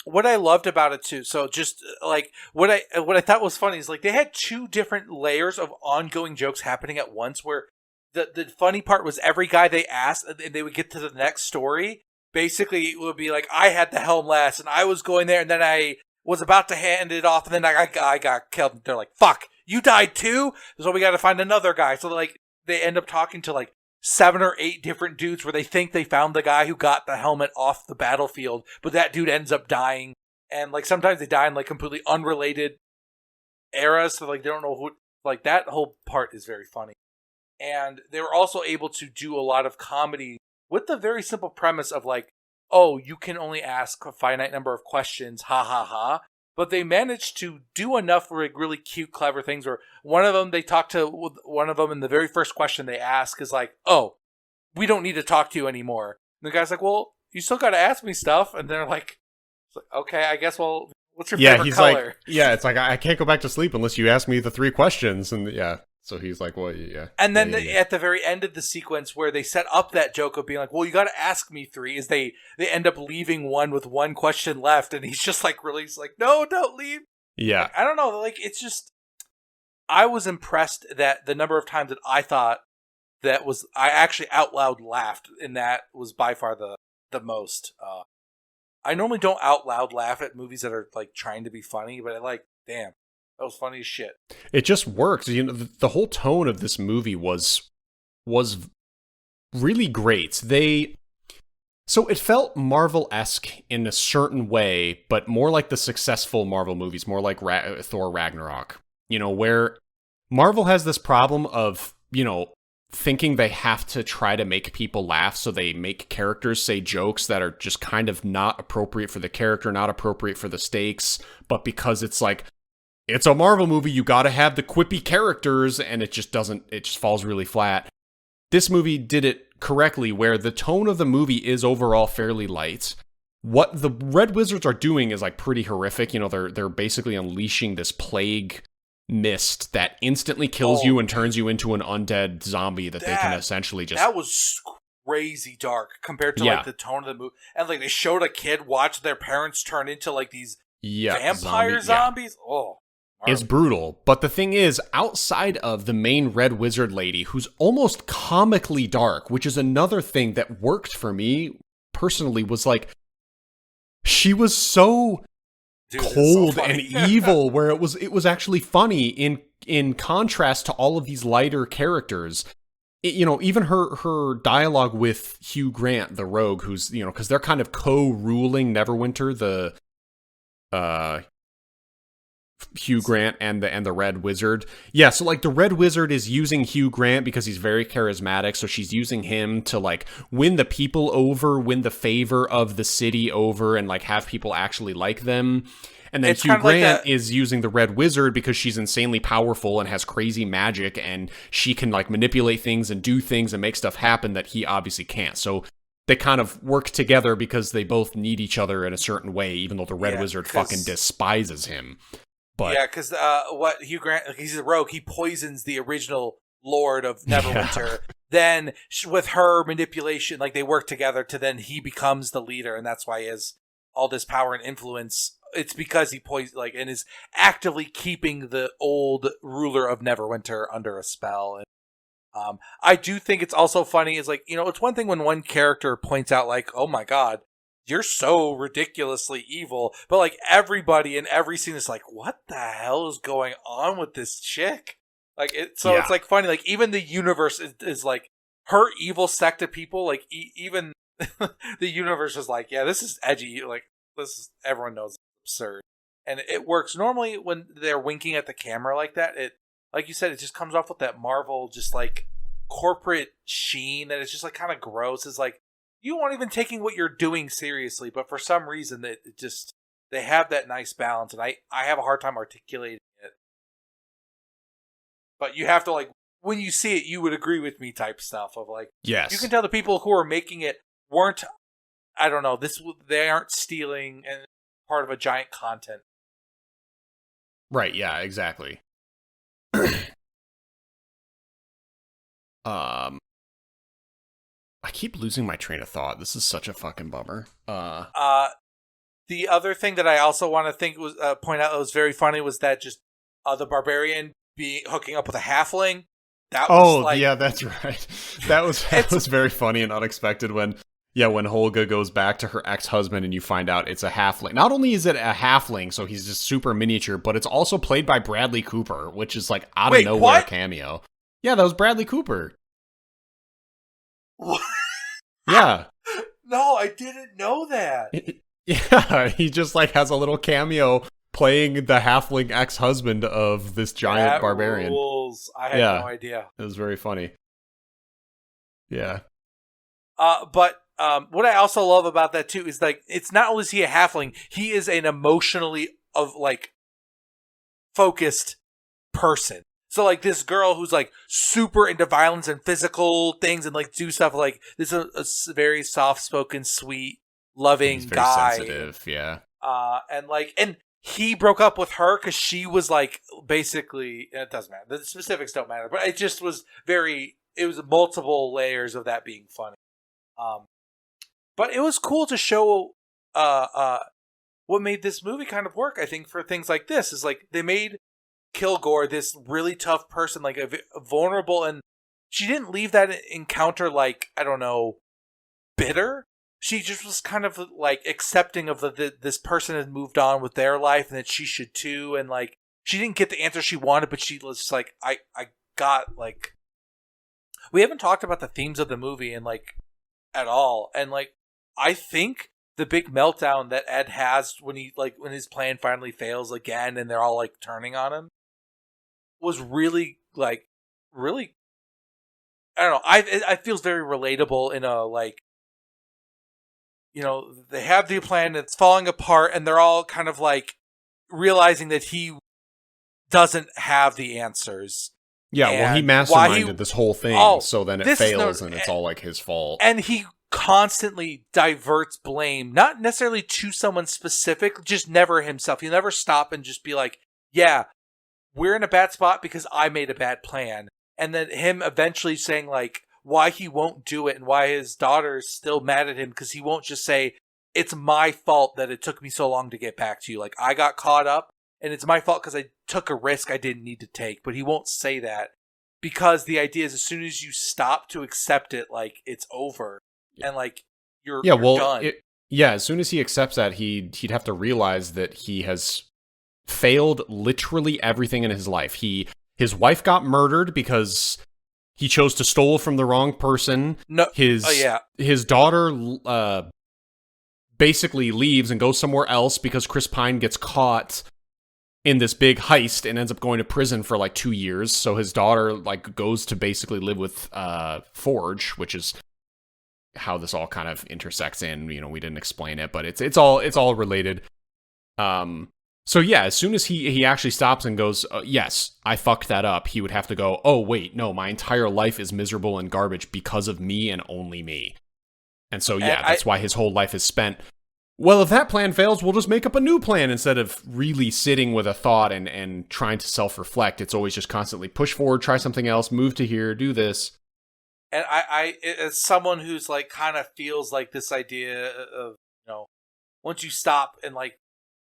What I loved about it too, so just like what I thought was funny is like they had 2 different layers of ongoing jokes happening at once, where the funny part was every guy they asked and they would get to the next story. Basically, it would be like, I had the helm last, and I was going there, and then I was about to hand it off, and then I got killed. They're like, fuck, you died too? So we got to find another guy. So like they end up talking to like 7 or 8 different dudes where they think they found the guy who got the helmet off the battlefield, but that dude ends up dying. And like sometimes they die in like completely unrelated eras, so like they don't know who. Like that whole part is very funny. And they were also able to do a lot of comedy with the very simple premise of like, oh, you can only ask a finite number of questions, ha ha ha. But they managed to do enough really cute, clever things where one of them, they talk to one of them, and the very first question they ask is like, oh, we don't need to talk to you anymore. And the guy's like, well, you still got to ask me stuff. And they're like, okay, I guess, well, what's your favorite color? Like, yeah, it's like, I can't go back to sleep unless you ask me the 3 questions. And yeah. So he's like, well, yeah. And then at the very end of the sequence where they set up that joke of being like, well, you got to ask me 3, is they end up leaving one with 1 question left. And he's just like, really, he's like, no, don't leave. Yeah. Like, I don't know. Like, it's just, I was impressed that the number of times that I thought that was, I actually out loud laughed, and that was by far the most. I normally don't out loud laugh at movies that are like trying to be funny, but I like, damn. That was funny as shit. It just works. You know, the whole tone of this movie was really great. So it felt Marvel-esque in a certain way, but more like the successful Marvel movies, more like Thor Ragnarok. You know, where Marvel has this problem of, you know, thinking they have to try to make people laugh, so they make characters say jokes that are just kind of not appropriate for the character, not appropriate for the stakes, but because it's like, it's a Marvel movie, you gotta have the quippy characters, and it just falls really flat. This movie did it correctly, where the tone of the movie is overall fairly light. What the Red Wizards are doing is like pretty horrific. You know, they're basically unleashing this plague mist that instantly kills you and turns you into an undead zombie that they can essentially just... That was crazy dark compared to like the tone of the movie. And like they showed a kid watch their parents turn into like these vampire zombies. Yeah. Oh. Is brutal. But the thing is, outside of the main Red Wizard lady, who's almost comically dark, which is another thing that worked for me personally, was like, she was so cold and evil, where it was actually funny in contrast to all of these lighter characters. You know, even her dialogue with Hugh Grant, the rogue, who's, you know, because they're kind of co-ruling Neverwinter, the Hugh Grant and the Red Wizard. Yeah, so like the Red Wizard is using Hugh Grant because he's very charismatic, so she's using him to like win the people over, win the favor of the city over, and like have people actually like them. And then Hugh Grant is using the Red Wizard because she's insanely powerful and has crazy magic, and she can like manipulate things and do things and make stuff happen that he obviously can't. So they kind of work together because they both need each other in a certain way, even though the Red Wizard fucking despises him. But, yeah, because what Hugh Grant, he's a rogue. He poisons the original Lord of Neverwinter, then with her manipulation, like they work together to then he becomes the leader, and that's why he has all this power and influence. It's because he and is actively keeping the old ruler of Neverwinter under a spell. And I do think it's also funny is like, it's one thing when one character points out like, oh my god, you're so ridiculously evil, but like everybody in every scene is like, what the hell is going on with this chick? Like it's like funny, like even the universe is like her evil sect of people, like even the universe is like, yeah, this is edgy, like everyone knows it's absurd. And it works normally when they're winking at the camera like that. It, like you said, it just comes off with that Marvel just like corporate sheen that is just like kind of gross. It's like you aren't even taking what you're doing seriously, but for some reason they have that nice balance, and I have a hard time articulating it. But you have to like when you see it, you would agree with me type stuff of like, yes, you can tell the people who are making it weren't, I don't know, they aren't stealing and part of a giant content. Right, yeah, exactly. I keep losing my train of thought. This is such a fucking bummer. The other thing that I also want to point out that was very funny was that just the barbarian hooking up with a halfling. That was yeah, that's right. That was very funny and unexpected when Holga goes back to her ex-husband and you find out it's a halfling. Not only is it a halfling, so he's just super miniature, but it's also played by Bradley Cooper, which is like out of nowhere cameo. Yeah, that was Bradley Cooper. What? Yeah. No, I didn't know that. Yeah, he just like has a little cameo playing the halfling ex-husband of this giant barbarian. Rules. I had no idea. It was very funny. Yeah. But what I also love about that too is like it's not only is he a halfling, he is an emotionally focused person. So like this girl who's like super into violence and physical things and like do stuff like this is a very soft spoken, sweet, loving very guy. Sensitive, yeah. And he broke up with her because she was like basically, it doesn't matter. The specifics don't matter, but it just was it was multiple layers of that being funny. But it was cool to show what made this movie kind of work, I think, for things like this is like they made Kilgore this really tough person, like a vulnerable, and she didn't leave that encounter like, I don't know, bitter. She just was kind of like accepting of this person had moved on with their life and that she should too, and like she didn't get the answer she wanted, but she was just like, I got like, we haven't talked about the themes of the movie and like at all, and like I think the big meltdown that Ed has when his plan finally fails again and they're all like turning on him was really I don't know, it feels very relatable in a like, they have the plan, it's falling apart, and they're all kind of like realizing that he doesn't have the answers. Yeah, well, he masterminded this whole thing, so then it fails and it's all like his fault. And he constantly diverts blame, not necessarily to someone specific, just never himself. He'll never stop and just be like, yeah, we're in a bad spot because I made a bad plan. And then him eventually saying like why he won't do it and why his daughter's still mad at him because he won't just say, it's my fault that it took me so long to get back to you. Like I got caught up and it's my fault because I took a risk I didn't need to take. But he won't say that because the idea is as soon as you stop to accept it, like it's over and like you're done. As soon as he accepts that, he'd have to realize that he has failed literally everything in his life. His wife got murdered because he chose to steal from the wrong person. No, his daughter basically leaves and goes somewhere else because Chris Pine gets caught in this big heist and ends up going to prison for like 2 years. So his daughter like goes to basically live with Forge, which is how this all kind of intersects in. We didn't explain it, but it's all related. So yeah, as soon as he actually stops and goes, yes, I fucked that up, he would have to go, oh wait, no, my entire life is miserable and garbage because of me and only me. And so yeah, that's why his whole life is spent, well, if that plan fails, we'll just make up a new plan instead of really sitting with a thought and trying to self-reflect. It's always just constantly push forward, try something else, move to here, do this. And I as someone who's like kind of feels like this idea of, once you stop and like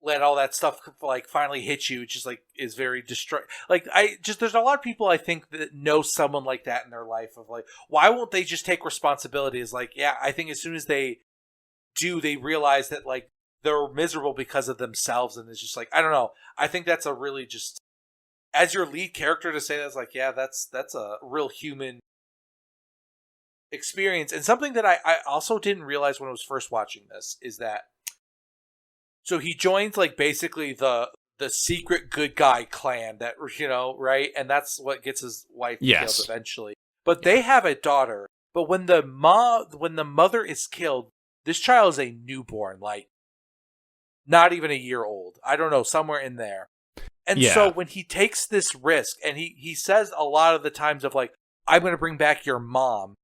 let all that stuff like finally hit you, it just like is very destructive. Like I just there's a lot of people I think that know someone like that in their life of like, why won't they just take responsibility? Is like, yeah, I think as soon as they do, they realize that like they're miserable because of themselves, and it's just like, I don't know. I think that's a really just as your lead character to say that's like, yeah, that's a real human experience. And something that I also didn't realize when I was first watching this is that so he joins like basically the secret good guy clan that right, and that's what gets his wife killed eventually. But they have a daughter. But when the mother is killed, this child is a newborn, like not even a year old. I don't know, somewhere in there. And so when he takes this risk, and he says a lot of the times of like, I'm going to bring back your mom.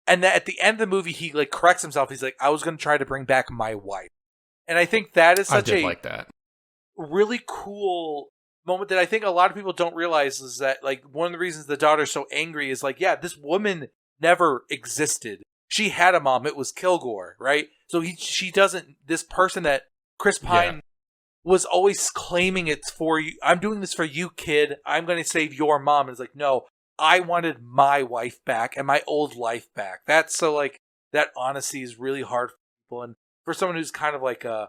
And that at the end of the movie, he like corrects himself. He's like, I was going to try to bring back my wife. And I think that is such like that. Really cool moment that I think a lot of people don't realize is that like one of the reasons the daughter's so angry is like, yeah, this woman never existed. She had a mom. It was Kilgore, right? So she doesn't, this person that Chris Pine was always claiming it's for you. I'm doing this for you, kid. I'm going to save your mom. And it's like, no, I wanted my wife back and my old life back. That's so like, that honesty is really hard for people. And for someone who's kind of like a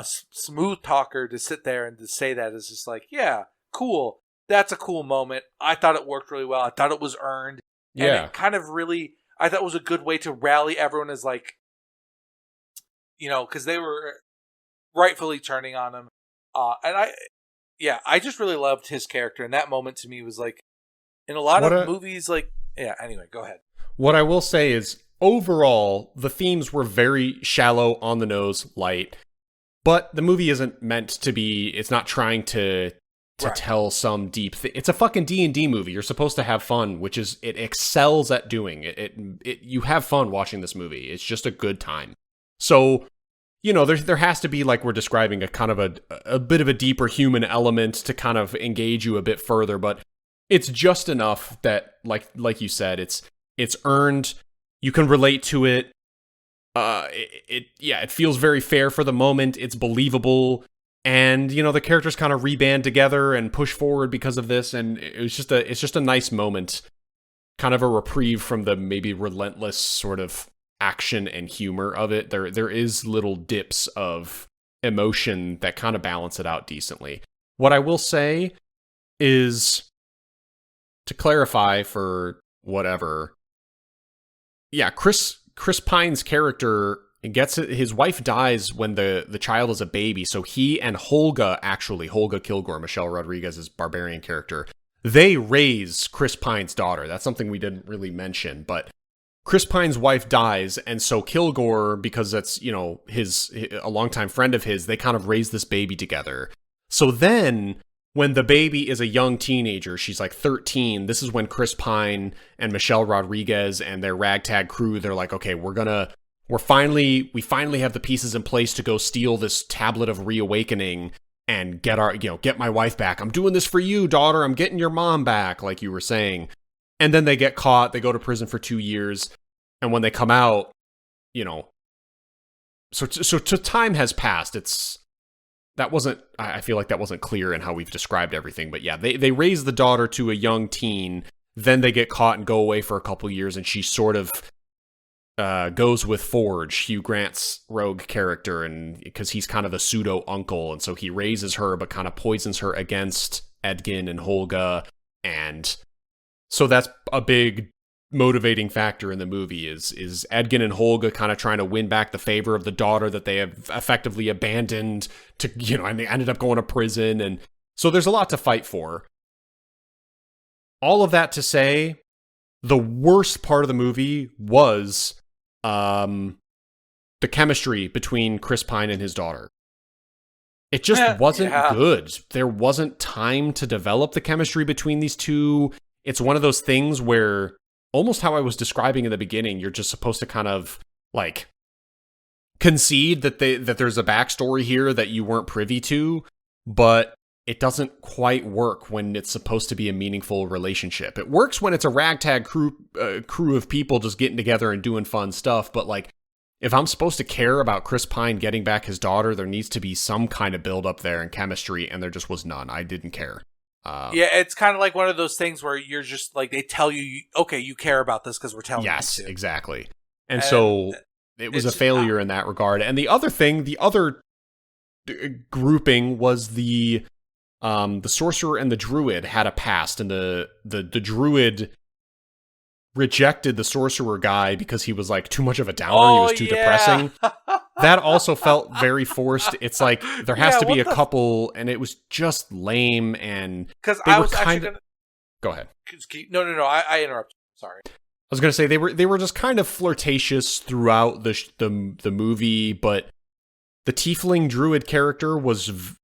smooth talker to sit there and to say that is just like, yeah, cool. That's a cool moment. I thought it worked really well. I thought it was earned. And it kind of really, I thought it was a good way to rally everyone as like, because they were rightfully turning on him. And I just really loved his character. And that moment to me was like, in a lot of movies, like, anyway, go ahead. What I will say is, overall, the themes were very shallow, on the nose, light. But the movie isn't meant to be, it's not trying to tell some deep thing. It's a fucking D&D movie. You're supposed to have fun, which is, it excels at doing. You have fun watching this movie. It's just a good time. So, there has to be, like we're describing, a kind of a bit of a deeper human element to kind of engage you a bit further, but it's just enough that, like you said, it's earned. You can relate to it. It feels very fair for the moment. It's believable, and the characters kind of reband together and push forward because of this. And it's just a nice moment, kind of a reprieve from the maybe relentless sort of action and humor of it. There is little dips of emotion that kind of balance it out decently. What I will say is, to clarify for whatever, Chris Pine's character gets his wife dies when the child is a baby. So he and Holga Kilgore, Michelle Rodriguez's barbarian character, they raise Chris Pine's daughter. That's something we didn't really mention, but Chris Pine's wife dies, and so Kilgore, because that's, a longtime friend of his, they kind of raise this baby together. So then, when the baby is a young teenager, she's like 13, this is when Chris Pine and Michelle Rodriguez and their ragtag crew, they're like, okay, we finally have the pieces in place to go steal this tablet of reawakening and get my wife back. I'm doing this for you, daughter. I'm getting your mom back, like you were saying. And then they get caught. They go to prison for 2 years. And when they come out, so time has passed. I feel like that wasn't clear in how we've described everything. But yeah, they raise the daughter to a young teen. Then they get caught and go away for a couple years. And she sort of goes with Forge, Hugh Grant's rogue character, and because he's kind of a pseudo uncle. And so he raises her, but kind of poisons her against Edgin and Holga. And so that's a big motivating factor in the movie is Edgin and Holga kind of trying to win back the favor of the daughter that they have effectively abandoned to, and they ended up going to prison. And so there's a lot to fight for. All of that to say, the worst part of the movie was the chemistry between Chris Pine and his daughter. It just wasn't good. There wasn't time to develop the chemistry between these two. It's one of those things where, almost how I was describing in the beginning, you're just supposed to kind of like concede that there's a backstory here that you weren't privy to, but it doesn't quite work when it's supposed to be a meaningful relationship. It works when it's a ragtag crew of people just getting together and doing fun stuff, but like, if I'm supposed to care about Chris Pine getting back his daughter, there needs to be some kind of build up there and chemistry, and there just was none. I didn't care. Yeah, it's kind of like one of those things where you're just like, they tell you, okay, you care about this because we're telling you to. Yes, exactly. And so it was a failure in that regard. And the other grouping was the sorcerer and the druid had a past, and the druid rejected the sorcerer guy because he was like too much of a downer. He was too depressing. That also felt very forced. It's like there has to be a couple, and it was just lame. And because I was actually gonna go ahead. No. I interrupted. Sorry. I was gonna say they were just kind of flirtatious throughout the movie, but the tiefling druid character was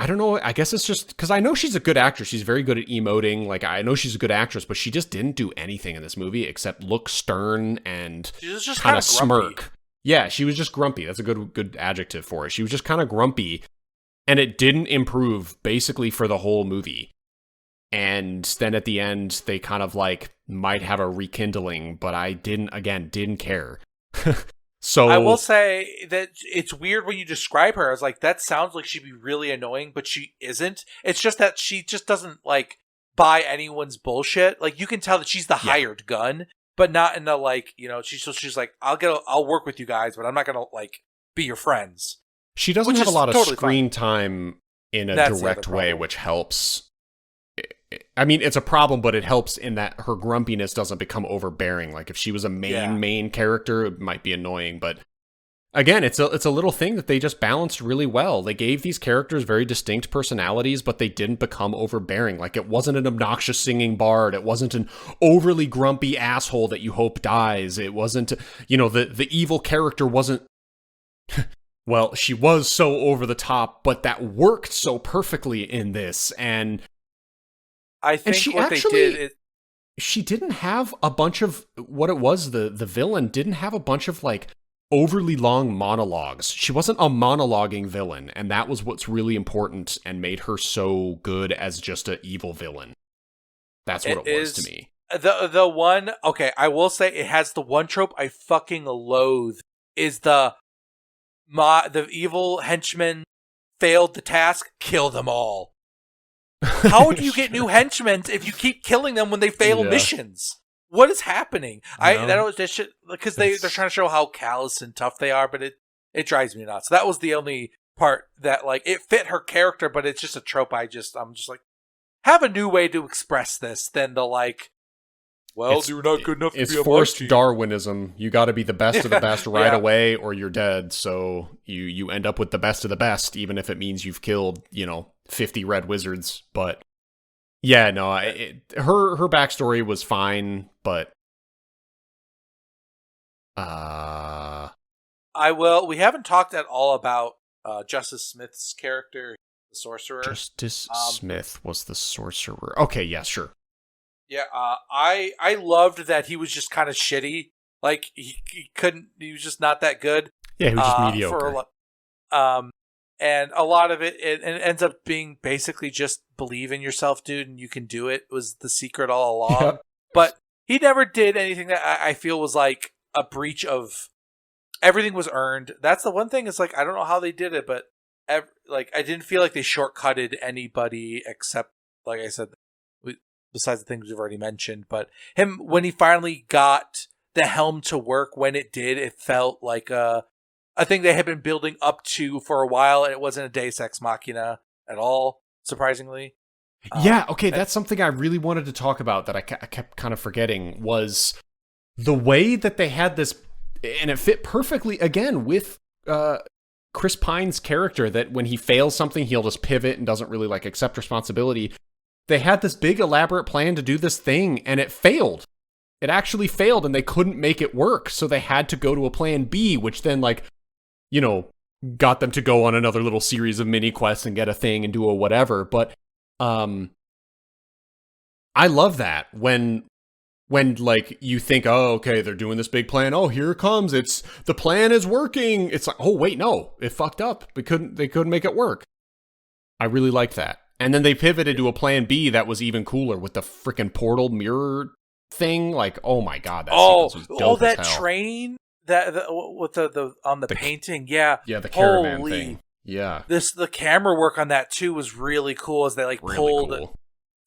I don't know. I guess it's just because I know she's a good actress. She's very good at emoting. Like, I know she's a good actress, but she just didn't do anything in this movie except look stern and kind of smirk. Yeah, she was just grumpy. That's a good adjective for it. She was just kind of grumpy, and it didn't improve basically for the whole movie. And then at the end, they kind of like might have a rekindling, but I didn't care. So I will say that it's weird when you describe her. I was like, that sounds like she'd be really annoying, but she isn't. It's just that she just doesn't like buy anyone's bullshit. Like, you can tell that she's the hired gun, but not in the like, you know, she's like, I'll work with you guys, but I'm not gonna like be your friends. She doesn't have a lot of screen time in a direct way, which helps. I mean, it's a problem, but it helps in that her grumpiness doesn't become overbearing. Like, if she was a main character, it might be annoying. But again, it's a little thing that they just balanced really well. They gave these characters very distinct personalities, but they didn't become overbearing. Like, it wasn't an obnoxious singing bard. It wasn't an overly grumpy asshole that you hope dies. It wasn't, you know, the evil character wasn't... Well, she was so over the top, but that worked so perfectly in this, and... I think what they did is... She didn't have a bunch of... What it was, the villain didn't have a bunch of, like, overly long monologues. She wasn't a monologuing villain, and that was what's really important and made her so good as just an evil villain. That's what it was to me. The one... Okay, I will say it has the one trope I fucking loathe, is the evil henchman failed the task, kill them all. How do you get new henchmen if you keep killing them when they fail missions? What is happening? Because they're trying to show how callous and tough they are, but it drives me nuts. That was the only part that like it fit her character, but it's just a trope. I'm just like, have a new way to express this than the like. Well, you're not good enough to be a It's forced Darwinism. You got to be the best of the best right away, or you're dead. So you end up with the best of the best, even if it means you've killed, 50 red wizards. But yeah, no, her backstory was fine, but we haven't talked at all about Justice Smith's character, the sorcerer. Justice Smith was the sorcerer. Okay, yeah, sure. Yeah, I loved that he was just kind of shitty. Like, he was just not that good. Yeah, he was just mediocre. And a lot of it ends up being basically just believe in yourself, dude, and you can do it, was the secret all along. Yep. But he never did anything that I feel was like a breach of... Everything was earned. That's the one thing, is like, I don't know how they did it, but I didn't feel like they shortcutted anybody except, like I said, besides the things we've already mentioned. But him, when he finally got the helm to work, when it did, it felt like a thing they had been building up to for a while, and it wasn't a Deus Ex Machina at all, surprisingly. Yeah, okay, that's something I really wanted to talk about that I kept kind of forgetting, was the way that they had this, and it fit perfectly, again, with Chris Pine's character, that when he fails something, he'll just pivot and doesn't really like accept responsibility. They had this big elaborate plan to do this thing, and it failed. It actually failed, and they couldn't make it work, so they had to go to a plan B, which then, like, got them to go on another little series of mini quests and get a thing and do a whatever. But I love that when like you think, oh, okay, they're doing this big plan. Oh, here it comes. The plan is working. It's like, oh wait, no, it fucked up. They couldn't make it work. I really liked that. And then they pivoted to a plan B that was even cooler with the freaking portal mirror thing. Like, oh my god, that sequence was dope as that hell. train that with the on the painting, yeah, the caravan thing. Yeah, the camera work on that too was really cool as they like really pulled cool.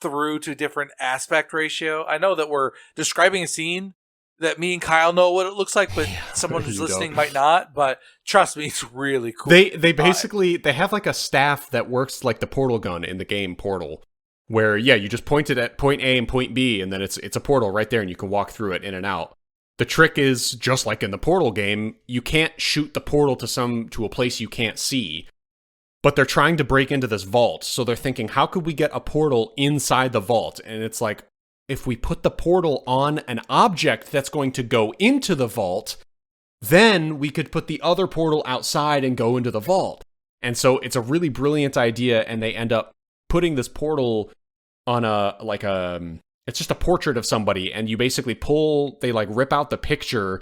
through to different aspect ratio. I know that we're describing a scene that me and Kyle know what it looks like, but someone who's listening might not. But trust me, it's really cool. They basically they have like a staff that works like the portal gun in the game Portal, where you just point it at point A and point B, and then it's a portal right there, and you can walk through it in and out. The trick is, just like in the Portal game, you can't shoot the portal to a place you can't see. But they're trying to break into this vault, so they're thinking, how could we get a portal inside the vault? And it's like, if we put the portal on an object that's going to go into the vault, then we could put the other portal outside and go into the vault. And so it's a really brilliant idea, and they end up putting this portal on it's just a portrait of somebody, and you basically they like rip out the picture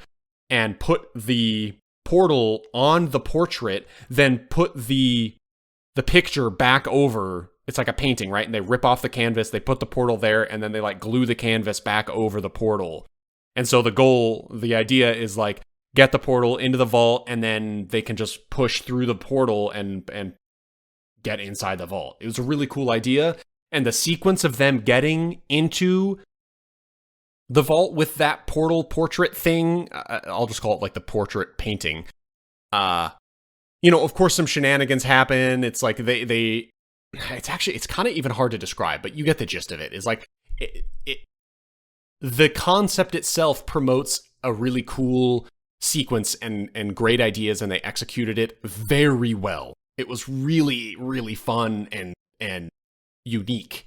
and put the portal on the portrait, then put the picture back over. It's like a painting, right? And they rip off the canvas, they put the portal there, and then they like glue the canvas back over the portal. And so the idea is like, get the portal into the vault, and then they can just push through the portal and get inside the vault. It was a really cool idea. And the sequence of them getting into the vault with that portal portrait thing, I'll just call it like the portrait painting. Of course some shenanigans happen. It's like it's kind of even hard to describe, but you get the gist of it. It's like the concept itself promotes a really cool sequence and great ideas, and they executed it very well. It was really, really fun and unique.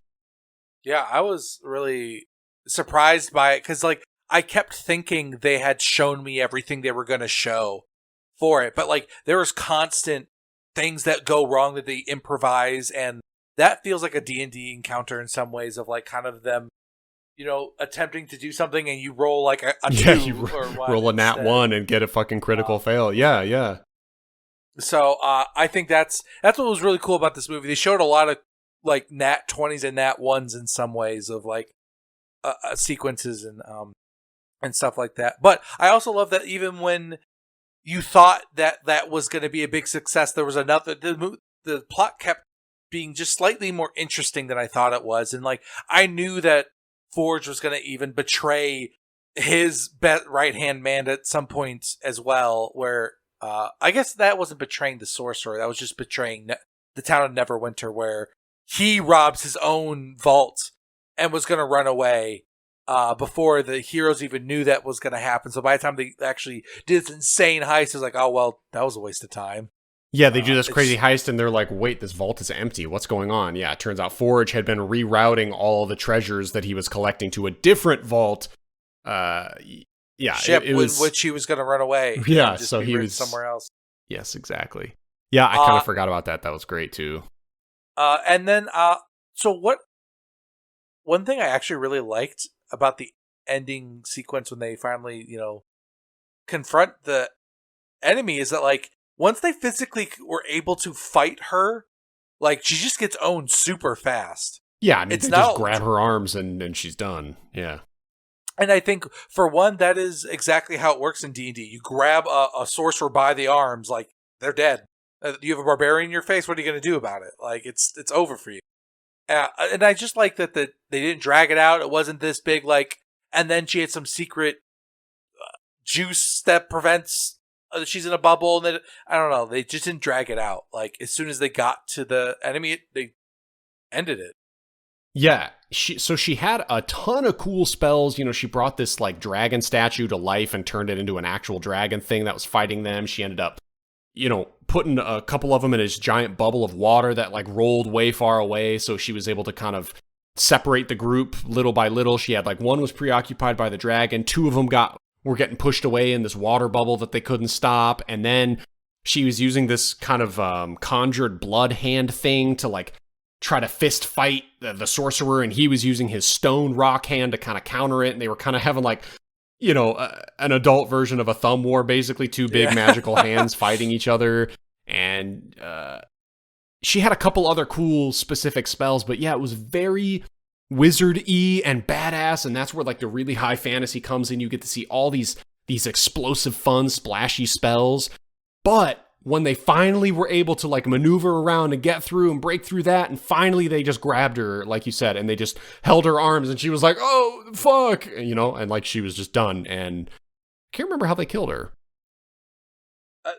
Yeah, I was really surprised by it because, like, I kept thinking they had shown me everything they were going to show for it, but like there was constant things that go wrong that they improvise, and that feels like a D&D encounter in some ways, of like kind of them, attempting to do something and you roll like a two or one. Roll a nat 1 and get a fucking critical fail. Yeah. So I think that's what was really cool about this movie. They showed a lot of like nat 20s and nat 1s in some ways of like sequences and stuff like that. But I also love that even when you thought that was going to be a big success, there was another. The plot kept being just slightly more interesting than I thought it was, and like I knew that Forge was going to even betray his right hand man at some point as well. Where I guess that wasn't betraying the sorcerer; that was just betraying the town of Neverwinter, where he robs his own vault and was going to run away before the heroes even knew that was going to happen. So by the time they actually did this insane heist, it was like, oh, well, that was a waste of time. Yeah, they do this crazy heist, and they're like, wait, this vault is empty. What's going on? Yeah, it turns out Forge had been rerouting all the treasures that he was collecting to a different vault. Ship it was, which he was going to run away. Yeah, so he was somewhere else. Yes, exactly. Yeah, I kind of forgot about that. That was great, too. And then, one thing I actually really liked about the ending sequence when they finally, confront the enemy is that, like, once they physically were able to fight her, like, she just gets owned super fast. Yeah, I mean, they just grab her arms and she's done. Yeah. And I think, for one, that is exactly how it works in D&D. You grab a sorcerer by the arms, like, they're dead. You have a barbarian in your face, what are you going to do about it? Like, it's over for you. And I just like that they didn't drag it out. It wasn't this big, like, and then she had some secret juice that prevents she's in a bubble. And then, I don't know, they just didn't drag it out. Like, as soon as they got to the enemy, they ended it. Yeah, she had a ton of cool spells. She brought this, like, dragon statue to life and turned it into an actual dragon thing that was fighting them. She ended up, putting a couple of them in this giant bubble of water that, like, rolled way far away, so she was able to kind of separate the group little by little. She had, like, one was preoccupied by the dragon, two of them were getting pushed away in this water bubble that they couldn't stop, and then she was using this kind of conjured blood hand thing to, like, try to fist fight the sorcerer, and he was using his stone rock hand to kind of counter it, and they were kind of having, like, an adult version of a thumb war, basically two big magical hands fighting each other. And she had a couple other cool specific spells, but yeah, it was very wizard-y and badass, and that's where like the really high fantasy comes in. You get to see all these explosive, fun, splashy spells. But when they finally were able to like maneuver around and get through and break through that, and finally they just grabbed her, like you said, and they just held her arms, and she was like, oh, fuck, you know, and like she was just done. And I can't remember how they killed her.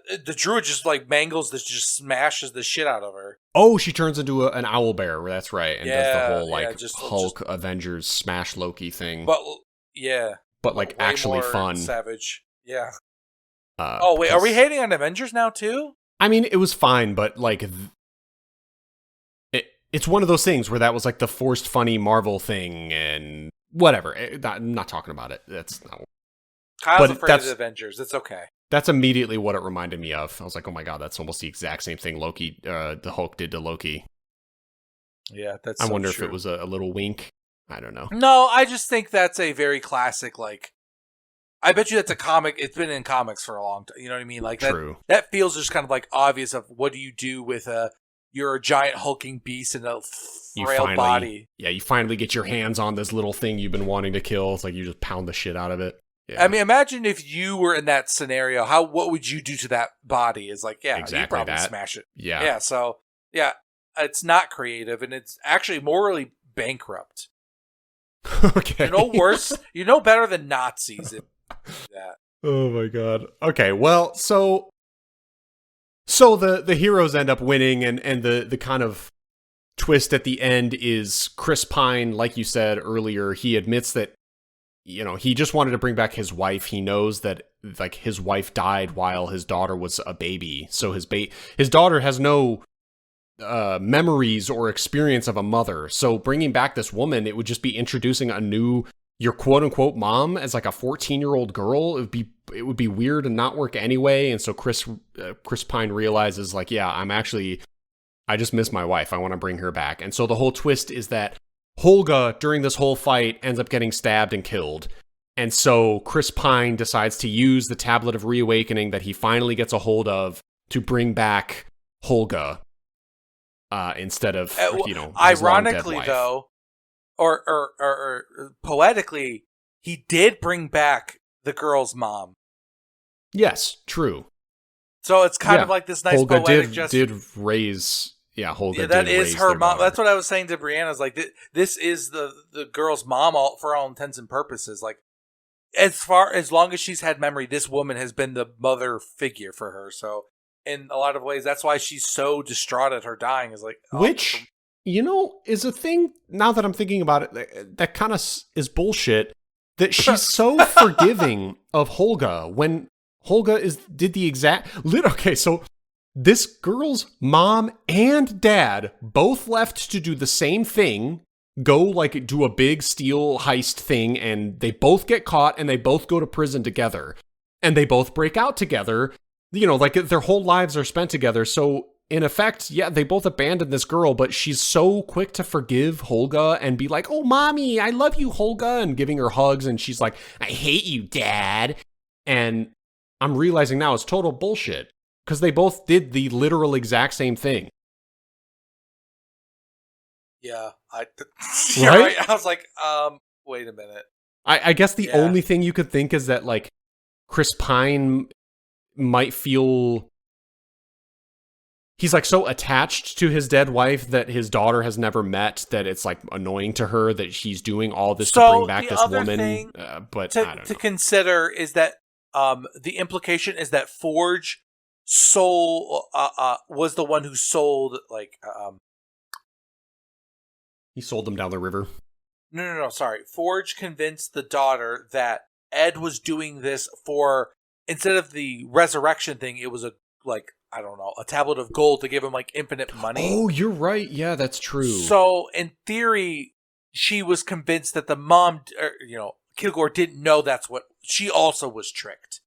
The druid just like mangles this, just smashes the shit out of her. Oh, she turns into an owl bear. That's right, and does the whole like just Avengers smash Loki thing. But like actually fun, savage. Yeah. Oh wait, are we hating on Avengers now too? I mean, it was fine, but like, it's one of those things where that was like the forced funny Marvel thing, and whatever. I'm not talking about it. That's not. Kyle's afraid of the Avengers. It's okay. That's immediately what it reminded me of. I was like, oh my god, that's almost the exact same thing Loki, the Hulk did to Loki. Yeah, that's. I wonder if it was a little wink. I don't know. No, I just think that's a very classic, like, I bet you that's a comic. It's been in comics for a long time. You know what I mean? Like, True. That feels just kind of like obvious of what do you do with you're a giant hulking beast in a frail body. Yeah, you finally get your hands on this little thing you've been wanting to kill. It's like you just pound the shit out of it. Yeah. I mean, imagine if you were in that scenario. What would you do to that body? Is like, yeah, exactly, you probably that. Smash it. Yeah. Yeah. So yeah, it's not creative, and it's actually morally bankrupt. Okay. You know worse. You know better than Nazis. That. Oh my god. Okay. Well, so the heroes end up winning, and the kind of twist at the end is Chris Pine, like you said earlier, he admits that, you know, he just wanted to bring back his wife. He knows that like his wife died while his daughter was a baby. So his daughter has no memories or experience of a mother. So bringing back this woman, it would just be introducing your quote unquote mom as like a 14-year-old girl. It would be weird and not work anyway. And so Chris Pine realizes like, yeah, I just miss my wife. I want to bring her back. And so the whole twist is that Holga, during this whole fight, ends up getting stabbed and killed. And so Chris Pine decides to use the Tablet of Reawakening that he finally gets a hold of to bring back Holga instead of, you know, his ironically, long dead wife. though, or poetically, he did bring back the girl's mom. Yes, true. So it's kind of like this nice Holga poetic did raise. Yeah, Holga did that is raise her their mom. daughter. That's what I was saying to Brianna. Is like this is the girl's mom, for all intents and purposes. Like as long as she's had memory, this woman has been the mother figure for her. So in a lot of ways, that's why she's so distraught at her dying. Is like which you know is a thing. Now that I'm thinking about it, that kind of is bullshit. That she's so forgiving of Holga when Holga did the exact. Okay, so. This girl's mom and dad both left to do the same thing, go like do a big steal heist thing, and they both get caught and they both go to prison together. And they both break out together. You know, like their whole lives are spent together. So in effect, yeah, they both abandoned this girl, but she's so quick to forgive Holga and be like, oh, mommy, I love you, Holga, and giving her hugs. And she's like, I hate you, dad. And I'm realizing now it's total bullshit. Because they both did the literal exact same thing. Yeah, you're right? I was like, wait a minute. I guess the only thing you could think is that like Chris Pine might feel he's like so attached to his dead wife that his daughter has never met that it's like annoying to her that she's doing all this to bring back this woman. But to, I don't know. To consider is that the implication is that Forge was the one who sold like he sold them down the river. No, sorry. Forge convinced the daughter that Ed was doing this for, instead of the resurrection thing, it was a tablet of gold to give him like infinite money. Oh, you're right. Yeah, that's true. So in theory, she was convinced that the mom, Kilgore didn't know that's what she also was tricked.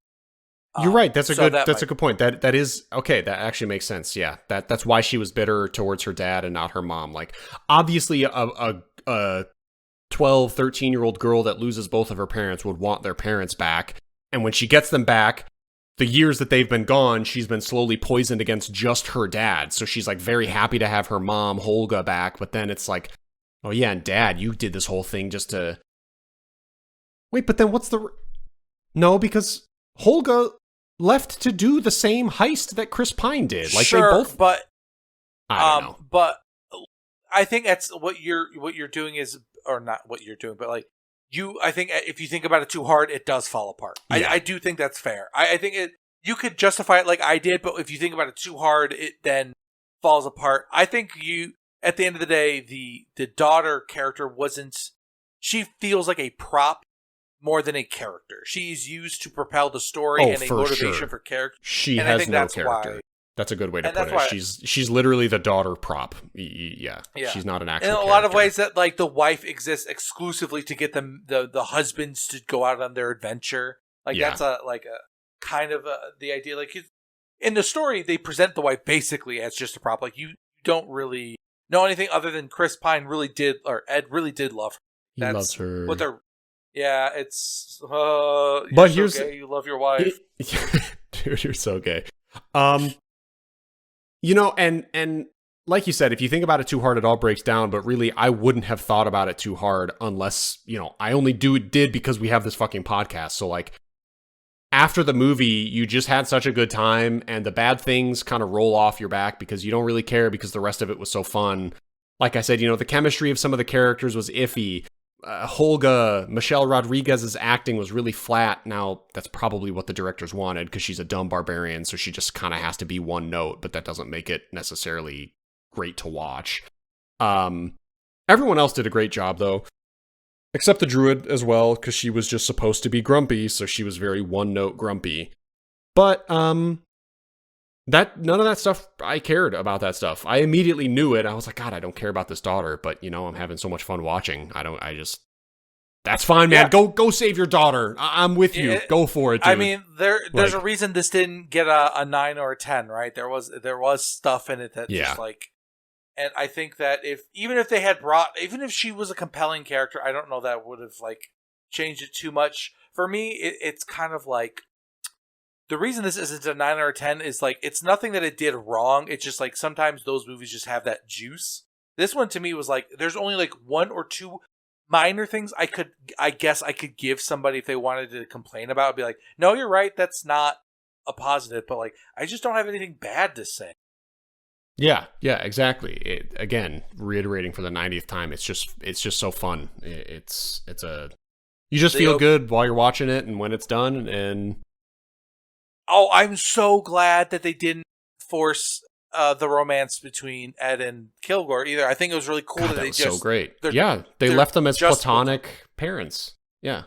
You're right. That's a good point. That is okay. That actually makes sense. Yeah. That's why she was bitter towards her dad and not her mom. Like obviously a 12, 13-year-old girl that loses both of her parents would want their parents back. And when she gets them back, the years that they've been gone, she's been slowly poisoned against just her dad. So she's like very happy to have her mom, Holga, back. But then it's like, oh yeah, and dad, you did this whole thing just to... Wait, but then what's the... No, because Holga left to do the same heist that Chris Pine did. Like sure, they both... but... I don't know. But I think that's what you're doing is... Or not what you're doing, but like... I think if you think about it too hard, it does fall apart. Yeah. I do think that's fair. I think you could justify it like I did, but if you think about it too hard, it then falls apart. I think at the end of the day, the daughter character she feels like a prop more than a character. She's used to propel the story and a motivation for character. She has no character. That's a good way to put it. She's literally the daughter prop. Yeah. She's not an actual character. In a lot of ways that like the wife exists exclusively to get the husbands to go out on their adventure. Like that's a kind of the idea. Like in the story, they present the wife basically as just a prop. Like you don't really know anything other than Chris Pine really did, or Ed really did love her. He loves her. Yeah, it's but here's so gay. You love your wife. Dude, you're so gay. And like you said, if you think about it too hard, it all breaks down. But really, I wouldn't have thought about it too hard unless, I only did because we have this fucking podcast. So like after the movie, you just had such a good time and the bad things kind of roll off your back because you don't really care because the rest of it was so fun. Like I said, the chemistry of some of the characters was iffy. Holga, Michelle Rodriguez's acting was really flat. Now, that's probably what the directors wanted because she's a dumb barbarian, so she just kind of has to be one note, but that doesn't make it necessarily great to watch. Everyone else did a great job, though, except the druid as well, because she was just supposed to be grumpy, so she was very one-note grumpy. But, none of that stuff, I cared about that stuff. I immediately knew it. I was like, God, I don't care about this daughter, but I'm having so much fun watching. That's fine, man. Yeah. Go save your daughter. I'm with you. Go for it, dude. I mean, there's a reason this didn't get a 9 or a 10, right? There was stuff in it that just like, and I think that even if she was a compelling character, I don't know that would have like changed it too much. For me, it's kind of like, the reason this isn't a 9 or a 10 is like, it's nothing that it did wrong. It's just like, sometimes those movies just have that juice. This one to me was like, there's only like 1 or 2 minor things I guess I could give somebody if they wanted to complain about. I'd be like, no, you're right. That's not a positive, but like, I just don't have anything bad to say. Yeah, exactly. Again, reiterating for the 90th time, it's just so fun. You just feel good while you're watching it and when it's done and... Oh, I'm so glad that they didn't force the romance between Ed and Kilgore either. I think it was really cool that they was so great. Yeah, they left them as platonic parents. Yeah,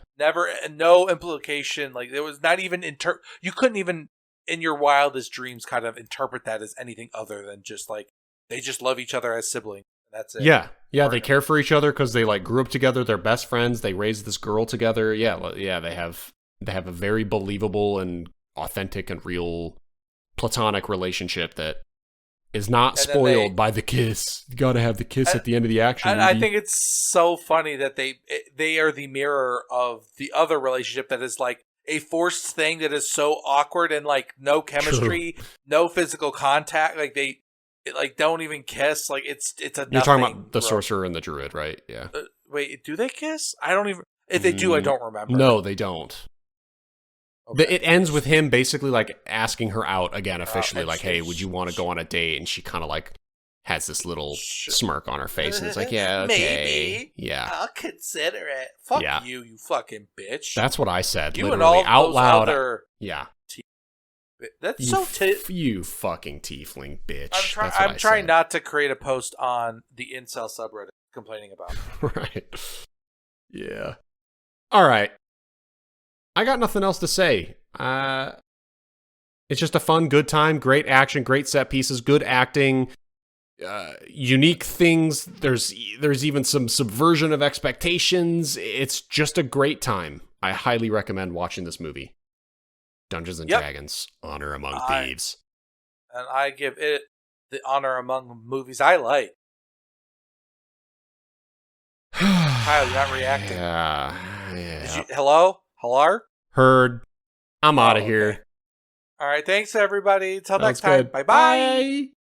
no implication. Like there was not even you couldn't even in your wildest dreams kind of interpret that as anything other than just like they just love each other as siblings. That's it. Yeah, they care for each other because they like grew up together. They're best friends. They raised this girl together. Yeah. They have a very believable and authentic and real platonic relationship that is not spoiled by the kiss. You gotta have the kiss at the end of the action movie. I think it's so funny that they are the mirror of the other relationship that is like a forced thing that is so awkward and like no chemistry, no physical contact. Like they don't even kiss. Like it's a nothing. You're talking about the sorcerer and the druid, right? Yeah. Wait, do they kiss? I don't even. If they do, I don't remember. No, they don't. Okay. It ends with him basically like asking her out again officially, like, "Hey, would you want to go on a date?" And she kind of like has this little smirk on her face, and it's like, "Yeah, okay, maybe, yeah, I'll consider it." Fuck you, you fucking bitch. That's what I said. You literally and all out loud. Yeah, that's you fucking tiefling bitch. I'm trying not to create a post on the incel subreddit complaining about it. Right. Yeah. All right. I got nothing else to say. It's just a fun, good time, great action, great set pieces, good acting, unique things. There's even some subversion of expectations. It's just a great time. I highly recommend watching this movie. Dungeons and Dragons: Honor Among Thieves. And I give it the honor among movies I like. Kyle, you're not reacting. Yeah. Hello? Hello? Heard. I'm out of here. All right. Thanks, everybody. Till next Sounds time. good. Bye-bye. Bye.